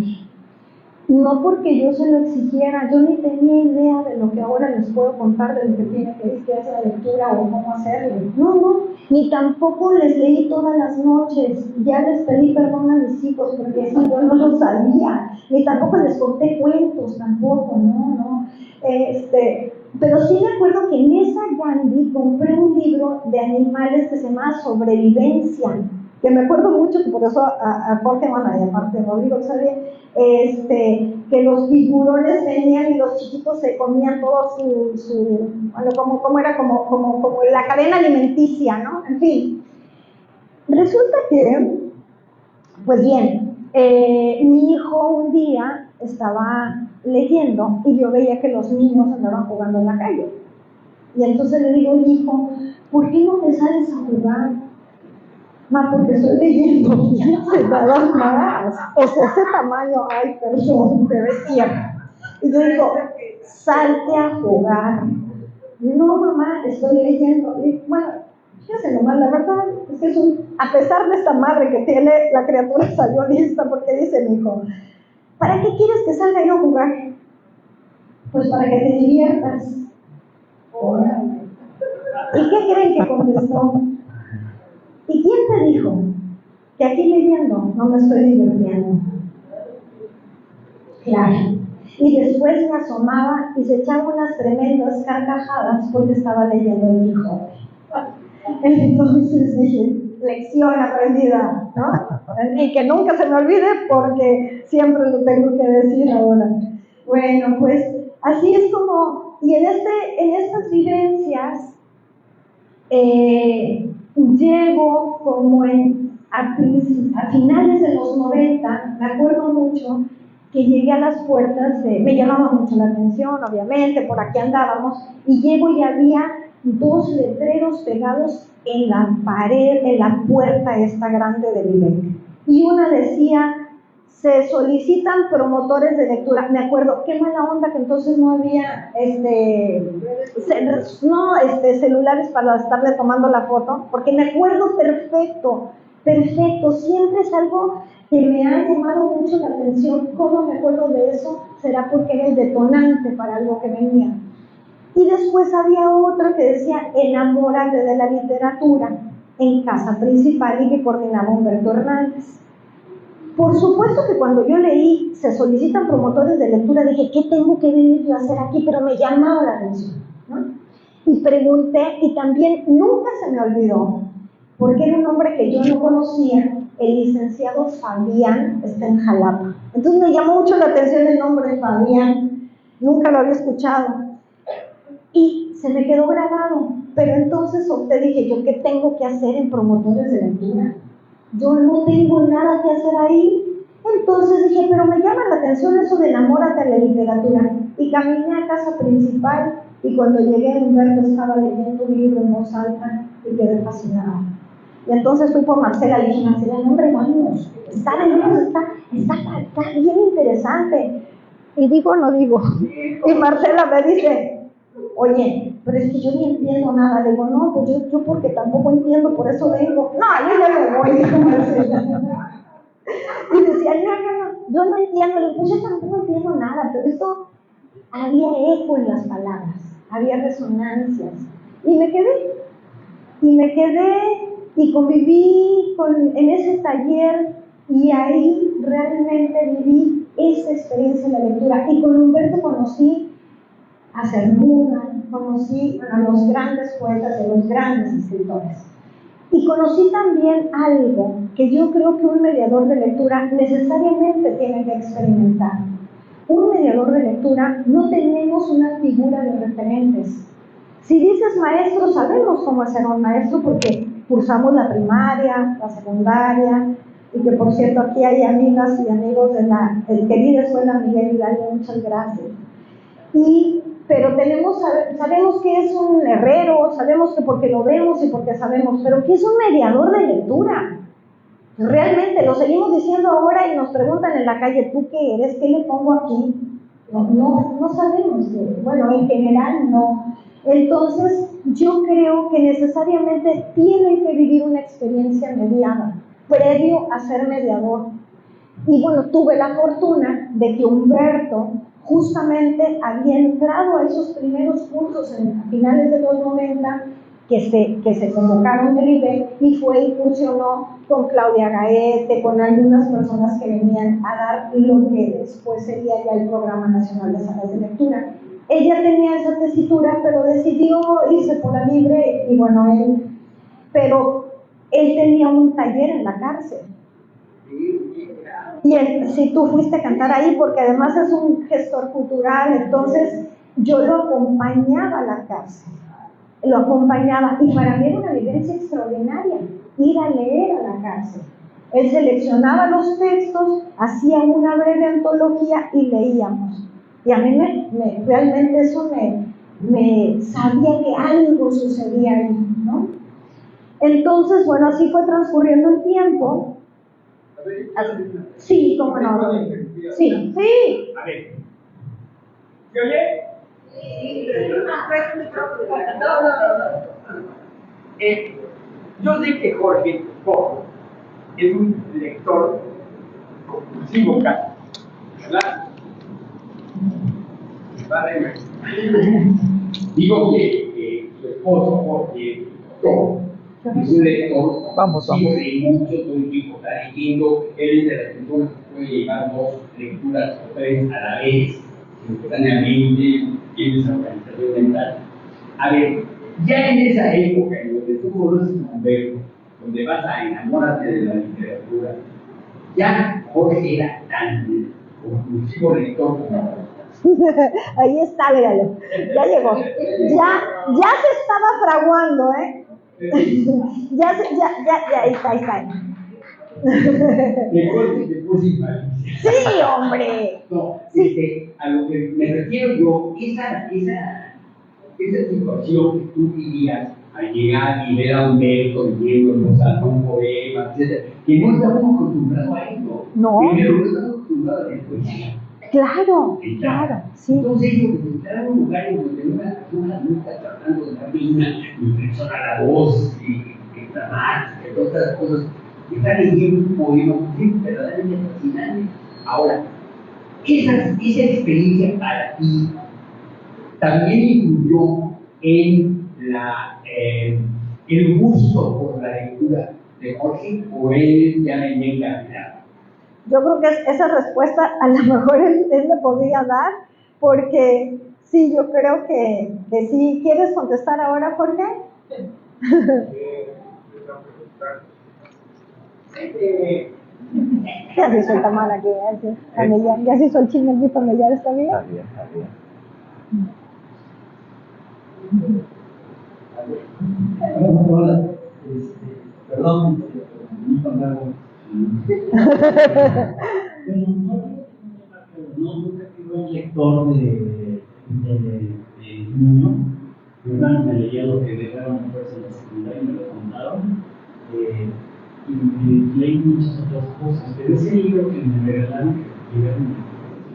No porque yo se lo exigiera, yo ni tenía idea de lo que ahora les puedo contar, de lo que tiene que hacer la lectura o cómo hacerlo. No, ni tampoco les leí todas las noches, ya les pedí perdón a mis hijos porque sí, yo no lo sabía, ni tampoco les conté cuentos, tampoco, no. Pero sí me acuerdo que en esa Gandhi compré un libro de animales que se llama Sobrevivencia, que me acuerdo mucho, que por eso a Jorge, bueno, y aparte Rodrigo sabía, que los tiburones venían y los chiquitos se comían todo bueno, como era como la cadena alimenticia, ¿no? En fin, resulta que, pues bien, mi hijo un día estaba leyendo y yo veía que los niños andaban jugando en la calle. Y entonces le digo, hijo, ¿por qué no te sales a jugar? Ma, porque estoy leyendo, nada más. O sea, ese tamaño, ay, perdón, pero es cierto. Y yo digo, salte a jugar. No, mamá, estoy leyendo. Y bueno, fíjese nomás, la verdad es que a pesar de esta madre que tiene, la criatura salió lista porque dice mi hijo, ¿para qué quieres que salga yo a jugar? Pues para que te diviertas. Órale. ¿Y qué creen que contestó? ¿Y quién te dijo que aquí leyendo no me estoy divirtiendo? Claro. Y después me asomaba y se echaba unas tremendas carcajadas porque estaba leyendo el Quijote. Entonces dije, lección aprendida, ¿no? Y que nunca se me olvide porque siempre lo tengo que decir ahora. Bueno, pues así es como, y en estas vivencias, llego como a finales de los 90, me acuerdo mucho que llegué a las puertas me llamaba mucho la atención, obviamente, por aquí andábamos, y llego y había 2 letreros pegados en la pared, en la puerta esta grande de Vivek. Y una decía, se solicitan promotores de lectura. Me acuerdo, qué mala onda que entonces no había celulares para estarle tomando la foto, porque me acuerdo perfecto, siempre es algo que me ha llamado mucho la atención. ¿Cómo me acuerdo de eso? Será porque era el detonante para algo que venía. Y después había otra que decía, enamórate de la literatura, en casa principal, y que coordinaba Humberto Hernández. Por supuesto que cuando yo leí, se solicitan promotores de lectura, dije, ¿qué tengo que venir yo a hacer aquí? Pero me llamaba la atención, ¿no? Y pregunté, y también nunca se me olvidó, porque era un nombre que yo no conocía, el licenciado Fabián está en Jalapa. Entonces me llamó mucho la atención el nombre de Fabián, nunca lo había escuchado. Y se me quedó grabado, pero entonces opté, dije, ¿yo qué tengo que hacer en promotores de lectura? Yo no tengo nada que hacer ahí. entonces dije, pero me llama la atención eso de enamórate de la literatura. Y caminé a casa principal y cuando llegué, Humberto estaba leyendo un libro en voz alta y quedé fascinada. Y entonces fui por Marcela y dije, Marcela, no, hombre, vamos, está bien interesante. Y digo, no digo. Y Marcela me dice, oye, pero es que yo ni entiendo nada. Le digo, no, pues yo porque tampoco entiendo, por eso vengo. No, yo ya me voy, dijo Marcela. Y decía, no, yo no entiendo. Le digo, pues yo tampoco entiendo nada, pero esto había eco en las palabras, había resonancias. Y me quedé y conviví en ese taller y ahí realmente viví esa experiencia en la lectura. Y con Humberto conocí a Cernuda, conocí a los grandes poetas y a los grandes escritores. Y conocí también algo que yo creo que un mediador de lectura necesariamente tiene que experimentar. Un mediador de lectura no tenemos una figura de referentes. Si dices maestro, sabemos cómo ser un maestro porque cursamos la primaria, la secundaria, y que por cierto aquí hay amigas y amigos de la querida Escuela Miguel Hidalgo, muchas gracias. Pero sabemos que es un herrero, sabemos que porque lo vemos y porque sabemos, pero que es un mediador de lectura. Realmente lo seguimos diciendo ahora y nos preguntan en la calle, ¿tú qué eres? ¿Qué le pongo aquí? No sabemos. Bueno, en general no. Entonces, yo creo que necesariamente tienen que vivir una experiencia mediada, previo a ser mediador. Y bueno, tuve la fortuna de que Humberto justamente había entrado a esos primeros cursos a finales de los 90 que se convocaron del IBE y incursionó con Claudia Gaete, con algunas personas que venían a dar lo que después sería ya el Programa Nacional de Salas de Lectura. Ella tenía esa tesitura, pero decidió irse por la libre y bueno, pero él tenía un taller en la cárcel. Y si tú fuiste a cantar ahí, porque además es un gestor cultural, entonces yo lo acompañaba a la cárcel, lo acompañaba, y para mí era una vivencia extraordinaria, ir a leer a la cárcel. Él seleccionaba los textos, hacía una breve antología y leíamos. Y a mí realmente eso me sabía que algo sucedía ahí, ¿no? Entonces, bueno, así fue transcurriendo el tiempo. Sí, cómo no. Sí. A ver. ¿Se oye? Sí. Yo sé que Jorge Cojo es un lector compulsivo casi, ¿verdad? Digo que su esposo Jorge Cojo es un lector compulsivo de mucho, todo el tiempo está leyendo. Él es de las personas que puede llevar 2 lecturas o 3 a la vez, simultáneamente, tiene esa organización mental. A ver, ya en esa época en donde tú conoces a Humberto, donde vas a enamorarte de la literatura, ya Jorge era tan compulsivo lector como ahí está, míralo, ya llegó, ya se estaba fraguando, ya, ahí está. Sí, hombre. No, sí. A lo que me refiero yo, esa situación que tú vivías al llegar y ver a Humberto leyendo en voz alta un poema, etc., que no estamos acostumbrados a eso. No. Primero, no estamos acostumbrados a la poesía. Claro, sí. Entonces, entrar a un lugar en donde una persona no está tratando de darle una impresión a la voz, dramática, y todas estas cosas, que está leyendo un poema, es verdaderamente fascinante. Ahora, esa experiencia para ti también influyó en el gusto por la lectura de Jorge, o él ya venía encaminado. Yo creo que esa respuesta a lo mejor él le podría dar, porque sí, yo creo que sí. ¿Quieres contestar ahora, Jorge? Ya se hizo el tamal aquí, ya se hizo el chisme aquí familiar, ¿está bien? Está bien. Hola, perdón, nunca fui un lector de niño. Mi hermano me leía lo que dejaron después en la secundaria y me lo contaron. Y leí muchas otras cosas. Pero ese libro que me regalaron, que llegaron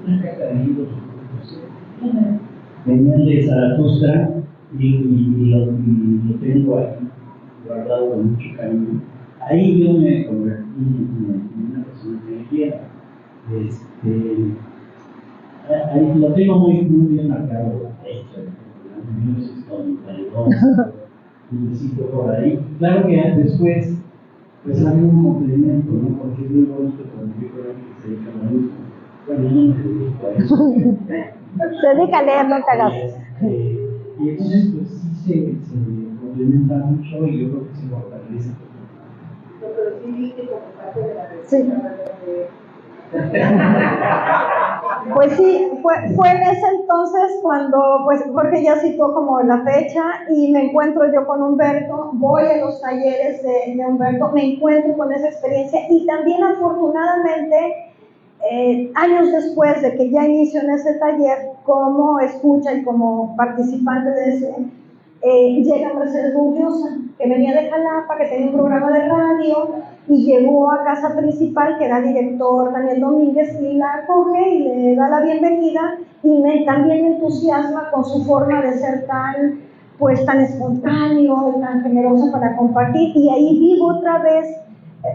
una caja de libros, venían de Zaratustra y lo tengo ahí guardado con mucho cariño. Ahí yo me convertí en una persona que leyera. Ahí lo tengo muy bien marcado, de hecho, en 1992, un sitio por ahí. Claro que después, pues había un complemento, ¿no? Porque es muy bonito cuando yo creo que se dedica a la luz. Bueno, yo no me dedico a eso. Se dedica a leer, no te hagas. Y entonces, pues sí se complementa mucho y yo creo que se fortalece. No, pero sí viste como parte de la Sí. Pues sí, fue en ese entonces cuando, pues Jorge ya citó como la fecha y me encuentro yo con Humberto, voy a los talleres de Humberto, me encuentro con esa experiencia y también afortunadamente años después de que ya inició en ese taller como escucha y como participante de ese, llega Mercedes Bulliosa, que venía de Jalapa, que tenía un programa de radio y llegó a casa principal, que era director Daniel Domínguez, y la acoge y le da la bienvenida y también me entusiasma con su forma de ser tan espontáneo, tan generoso para compartir, y ahí vivo otra vez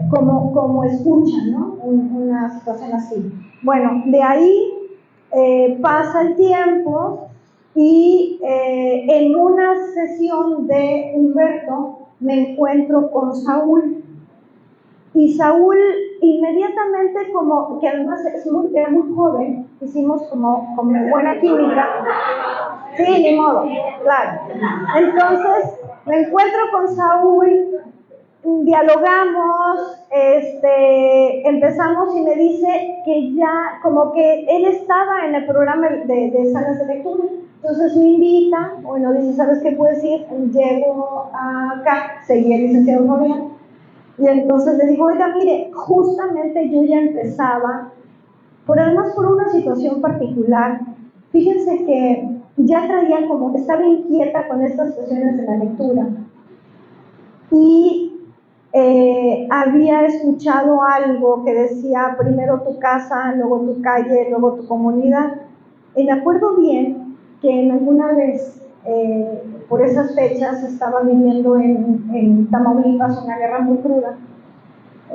como escucha, ¿no? Una situación así. Bueno, de ahí pasa el tiempo y en una sesión de Humberto me encuentro con Saúl. Y Saúl inmediatamente, como que además era muy joven, hicimos como buena química. Sí, ni modo, claro. Entonces me encuentro con Saúl, dialogamos, empezamos y me dice que ya, como que él estaba en el programa de salas de lectura. Entonces me invita, bueno, dice, ¿sabes qué puedes ir? Llego acá, seguí el licenciado Fabián. Y entonces le digo, oiga, mire, justamente yo ya empezaba, además por una situación particular, fíjense que ya traía estaba inquieta con estas sesiones de la lectura. Y había escuchado algo que decía, primero tu casa, luego tu calle, luego tu comunidad. Y me acuerdo bien que en alguna vez, por esas fechas, estaba viviendo en Tamaulipas una guerra muy cruda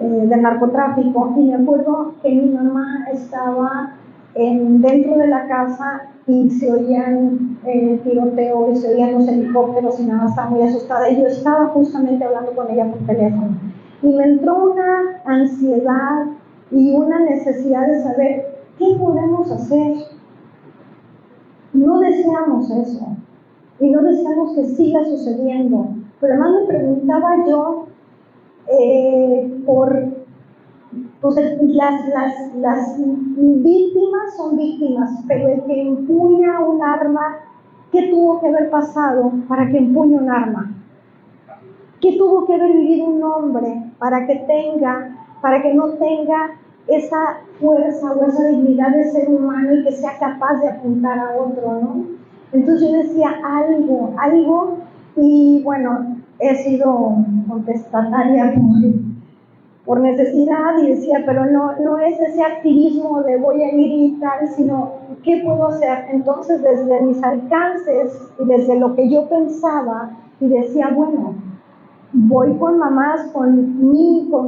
del narcotráfico, y me acuerdo que mi mamá estaba dentro de la casa y se oían tiroteo y se oían los helicópteros y mi mamá estaba muy asustada y yo estaba justamente hablando con ella por teléfono y me entró una ansiedad y una necesidad de saber qué podemos hacer. No deseamos eso y no deseamos que siga sucediendo, pero además me preguntaba yo las víctimas son víctimas, pero el que empuña un arma, ¿qué tuvo que haber pasado para que empuñe un arma? ¿Qué tuvo que haber vivido un hombre para que no tenga esa fuerza o esa dignidad de ser humano y que sea capaz de apuntar a otro, ¿no? Entonces yo decía algo, y bueno, he sido contestataria por necesidad y decía, pero no es ese activismo de voy a ir y tal, sino ¿qué puedo hacer? Entonces desde mis alcances y desde lo que yo pensaba y decía, bueno, voy con mamás con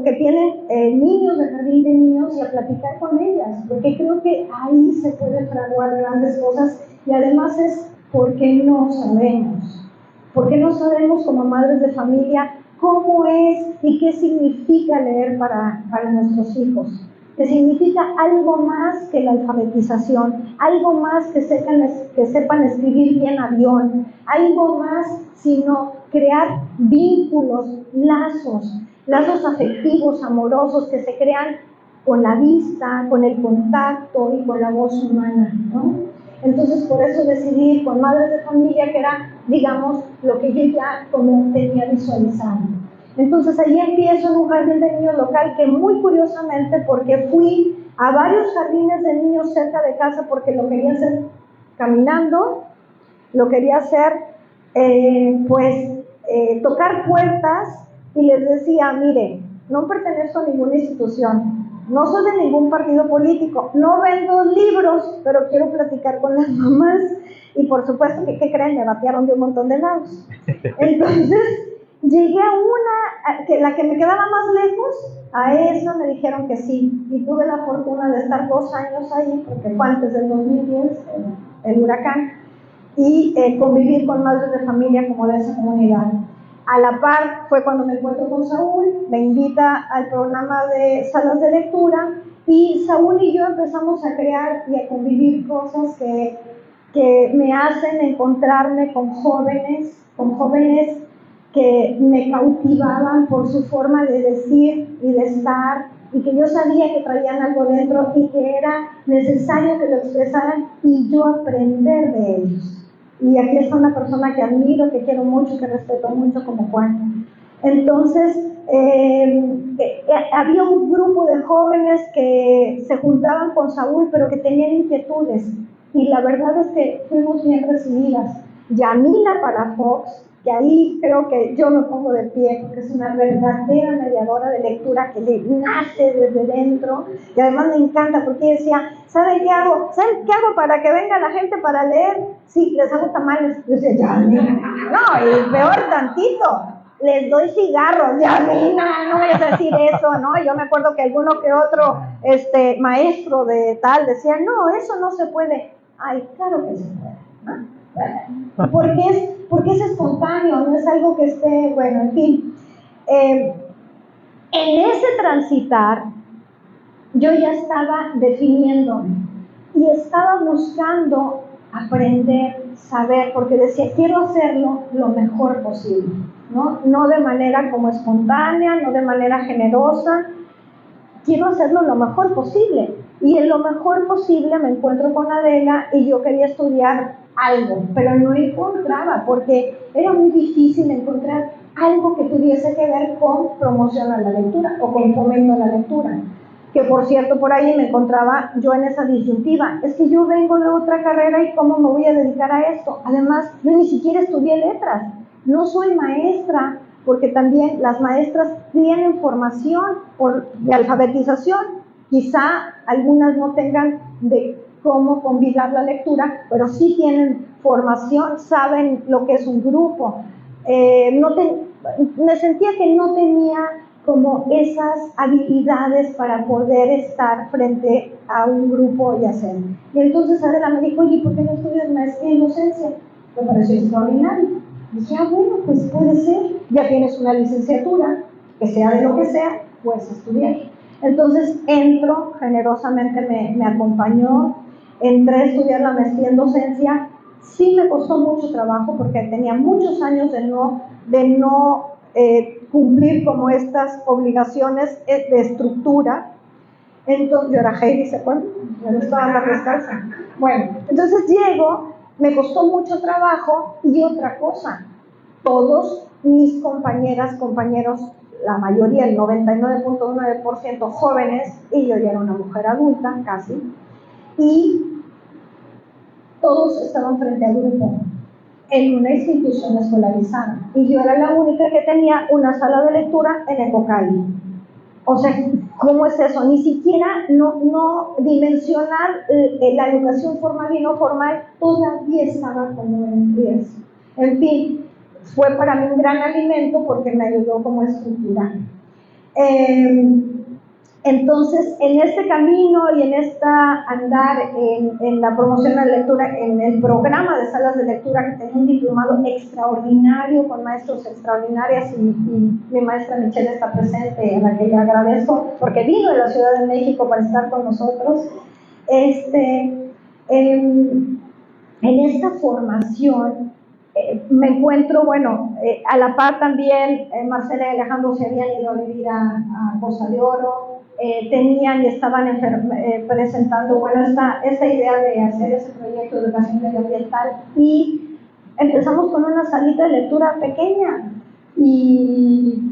que tienen niños de jardín de niños y a platicar con ellas, porque creo que ahí se puede fraguar grandes cosas y además es porque no sabemos como madres de familia cómo es y qué significa leer para nuestros hijos, que significa algo más que la alfabetización, algo más que sepan escribir bien avión, algo más sino crear vínculos, lazos afectivos, amorosos que se crean con la vista, con el contacto y con la voz humana, ¿no? Entonces por eso decidí ir con madres de familia, que era, digamos, lo que yo ya como tenía visualizado. Entonces ahí empiezo en un jardín de niños local que muy curiosamente, porque fui a varios jardines de niños cerca de casa porque lo quería hacer caminando, lo quería hacer tocar puertas y les decía, mire, no pertenezco a ninguna institución, no soy de ningún partido político, no vendo libros, pero quiero platicar con las mamás. Y por supuesto que, ¿qué creen? Me batearon de un montón de lados. Entonces, llegué a una, la que me quedaba más lejos, a eso me dijeron que sí. Y tuve la fortuna de estar 2 años ahí, porque fue antes del 2010, el huracán, y convivir con madres de familia como de esa comunidad. A la par fue cuando me encuentro con Saúl, me invita al programa de salas de lectura, y Saúl y yo empezamos a crear y a convivir cosas que me hacen encontrarme con jóvenes que me cautivaban por su forma de decir y de estar, y que yo sabía que traían algo dentro y que era necesario que lo expresaran y yo aprender de ellos. Y aquí está una persona que admiro, que quiero mucho, que respeto mucho, como Juan. Entonces, había un grupo de jóvenes que se juntaban con Saúl, pero que tenían inquietudes. Y la verdad es que fuimos bien recibidas. Yamila Palafox, que ahí creo que yo me pongo de pie, porque es una verdadera mediadora de lectura que le nace desde dentro, y además me encanta porque decía, ¿saben qué hago? ¿Saben qué hago para que venga la gente para leer? Sí, les hago tamales. Yo decía, Yamila, no, y peor tantito, les doy cigarros. Yamila, no vayas a decir eso, ¿no? Yo me acuerdo que alguno que otro maestro de tal decía, no, eso no se puede. Ay, claro que se puede, ¿no? Porque es espontáneo, no es algo que esté, bueno, en fin. En ese transitar, yo ya estaba definiéndome y estaba buscando aprender, saber, porque decía, quiero hacerlo lo mejor posible, ¿no? No de manera como espontánea, no de manera generosa, quiero hacerlo lo mejor posible. Y en lo mejor posible me encuentro con Adela y yo quería estudiar algo, pero no encontraba, porque era muy difícil encontrar algo que tuviese que ver con promoción a la lectura o con fomento a la lectura. Que por cierto, por ahí me encontraba yo en esa disyuntiva, es que yo vengo de otra carrera y ¿cómo me voy a dedicar a esto? Además, yo ni siquiera estudié letras, no soy maestra, porque también las maestras tienen formación de alfabetización. Quizá algunas no tengan de cómo combinar la lectura, pero sí tienen formación, saben lo que es un grupo. Me sentía que no tenía como esas habilidades para poder estar frente a un grupo y hacer. Y entonces Adela me dijo, oye, ¿por qué no estudias maestría en docencia? Me pareció extraordinario. Dije, bueno, pues puede ser, ya tienes una licenciatura, que sea de lo que sea, puedes estudiar. Entonces entro, generosamente me acompañó, entré a estudiar la maestría en docencia. Sí me costó mucho trabajo porque tenía muchos años de no cumplir como estas obligaciones de estructura. Entonces, yo era Heidi, ¿se acuerdan? Yo no estaba en la descalza. Bueno, entonces llego, me costó mucho trabajo y otra cosa, todos mis compañeras, compañeros, la mayoría, el 99.9% jóvenes, y yo ya era una mujer adulta casi, y todos estaban frente al grupo en una institución escolarizada, y yo era la única que tenía una sala de lectura en Ecocali. O sea, ¿cómo es eso? Ni siquiera no dimensionar la educación formal y no formal todavía estaba como en riesgo. En fin, fue para mí un gran alimento porque me ayudó como estructurar. Entonces, en este camino y en esta andar en la promoción de la lectura, en el programa de salas de lectura, que tenía un diplomado extraordinario con maestros extraordinarias, y mi maestra Michelle está presente, a la que le agradezco, porque vino de la Ciudad de México para estar con nosotros. En esta formación me encuentro, a la par también, Marcela y Alejandro se habían ido a vivir a Costa de Oro, tenían y estaban presentando, esta idea de hacer ese proyecto de educación medioambiental, y empezamos con una salita de lectura pequeña, y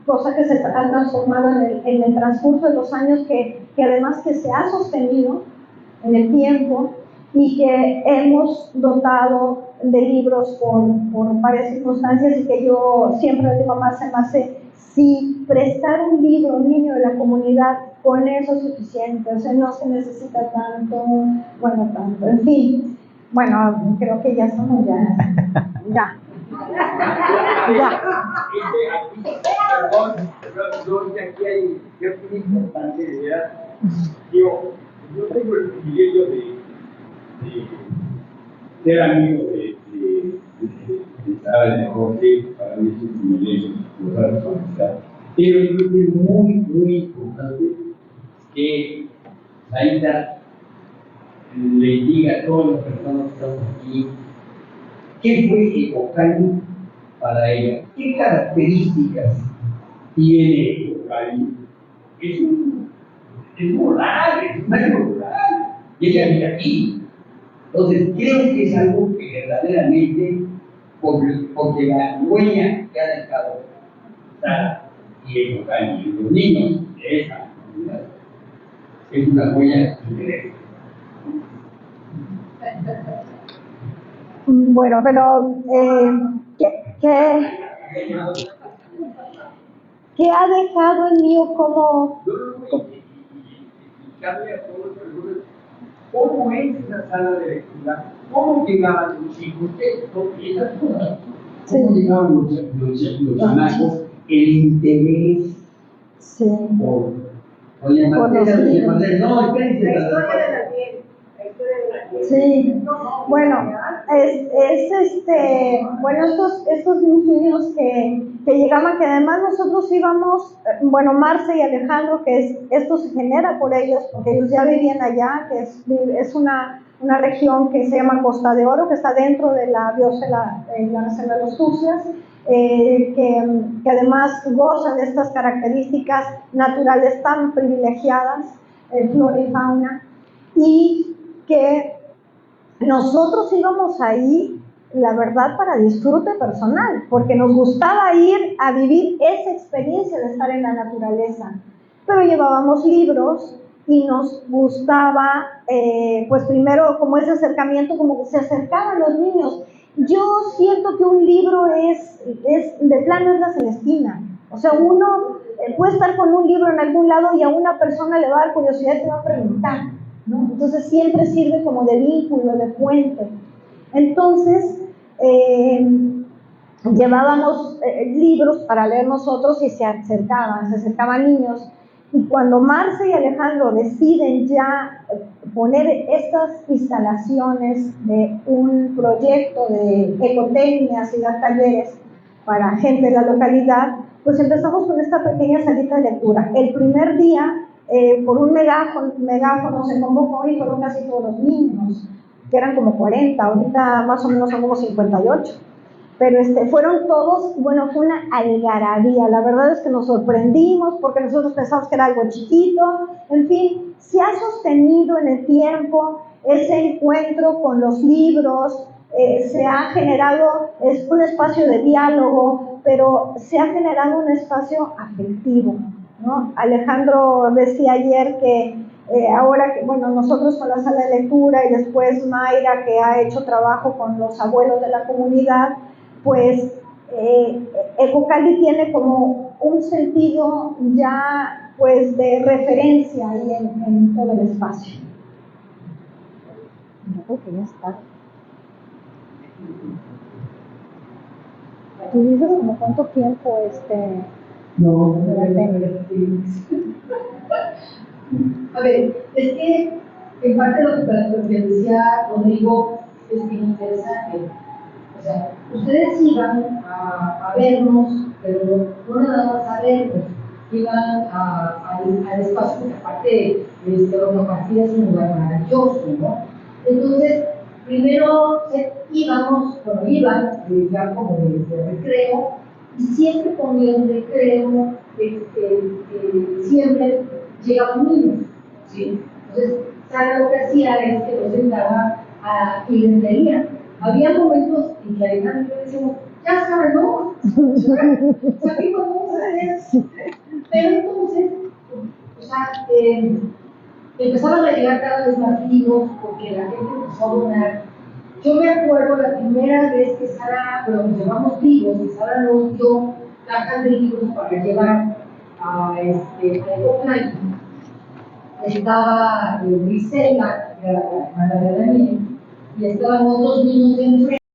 cosa que se ha transformado en el transcurso de los años, que además que se ha sostenido en el tiempo y que hemos dotado de libros por varias circunstancias, y que yo siempre le digo a Marce, si prestar un libro a un niño de la comunidad, con eso es suficiente, o sea, no se necesita tanto, en fin. Bueno, creo que ya estamos ya. Perdón, yo que aquí hay cierta importancia, ¿verdad? Yo tengo el privilegio de ser amigo de Sara de Jorge. Para mí es un privilegio poder conversar. Pero yo creo que es muy, muy importante que Aida le diga a todas las personas que estamos aquí qué fue Ecocali para ella, qué características tiene Ecocali. Es rural, es un área rural, y ella vive aquí. Entonces, creo que es algo que verdaderamente, porque la huella que ha dejado Sara y Ecocali y los niños de esa comunidad es una huella increíble. Bueno, pero ¿qué ha dejado en mí como? ¿Cómo es una sala de lectura? ¿Cómo llegaban los chicos? Esas cosas. ¿Cómo llegaban los chamacos? El interés por La historia de la piel. Sí, bueno, estos niños que llegaban, que además nosotros íbamos, Marce y Alejandro, esto se genera por ellos, porque ellos ya vivían allá, que es una región que se llama Costa de Oro, que está dentro de la biosfera, la reserva de los Tuxtlas, que además gozan de estas características naturales tan privilegiadas, flora y fauna, y que nosotros íbamos ahí, la verdad, para disfrute personal, porque nos gustaba ir a vivir esa experiencia de estar en la naturaleza, pero llevábamos libros y nos gustaba, pues primero, como ese acercamiento, como que se acercaban los niños. Yo siento que un libro es de plano es la Celestina. O sea, uno puede estar con un libro en algún lado y a una persona le va a dar curiosidad y te va a preguntar, ¿no? Entonces siempre sirve como de vínculo, de puente. Entonces, llevábamos libros para leer nosotros y se acercaban niños. Y cuando Marce y Alejandro deciden ya poner estas instalaciones de un proyecto de ecotecnias y dar talleres para gente de la localidad, pues empezamos con esta pequeña salita de lectura. El primer día, por un megáfono se convocó y fueron casi todos los niños, que eran como 40, ahorita más o menos son como 58. Pero fueron todos, bueno, fue una algarabía. La verdad es que nos sorprendimos porque nosotros pensamos que era algo chiquito. En fin, se ha sostenido en el tiempo ese encuentro con los libros, se ha generado un espacio de diálogo, pero se ha generado un espacio afectivo, ¿no? Alejandro decía ayer que ahora, nosotros con la sala de lectura y después Mayra, que ha hecho trabajo con los abuelos de la comunidad, pues Ecocali tiene como un sentido ya pues de referencia ahí en todo el espacio. Yo creo que ya está. ¿Tú dices como cuánto tiempo No, a ver, es que en parte lo que decía Rodrigo es bien interesante. O sea, ustedes iban a vernos, pero no nada más a vernos, iban al espacio, que aparte Roca Partida es un lugar maravilloso, ¿no? Entonces, primero iban ya como de recreo, y siempre cuando el recreo, siempre llegaban niños, ¿sí? Entonces, Sara lo que hacía es que los sentaba y les leía. Había momentos en que Alejandro y yo decíamos, ya saben, ¿no? O sea, ¿qué podemos hacer? Pero entonces, o sea, empezaron a llegar cada vez más libros porque la gente empezó a donar. Yo me acuerdo la primera vez que Sara, bueno, nos llevamos libros, que Sara nos dio cajas de libros para llevar a Ecocline. Estaba Grisela, que era la hermana de Daniel, y estaban otros niños de enfrente.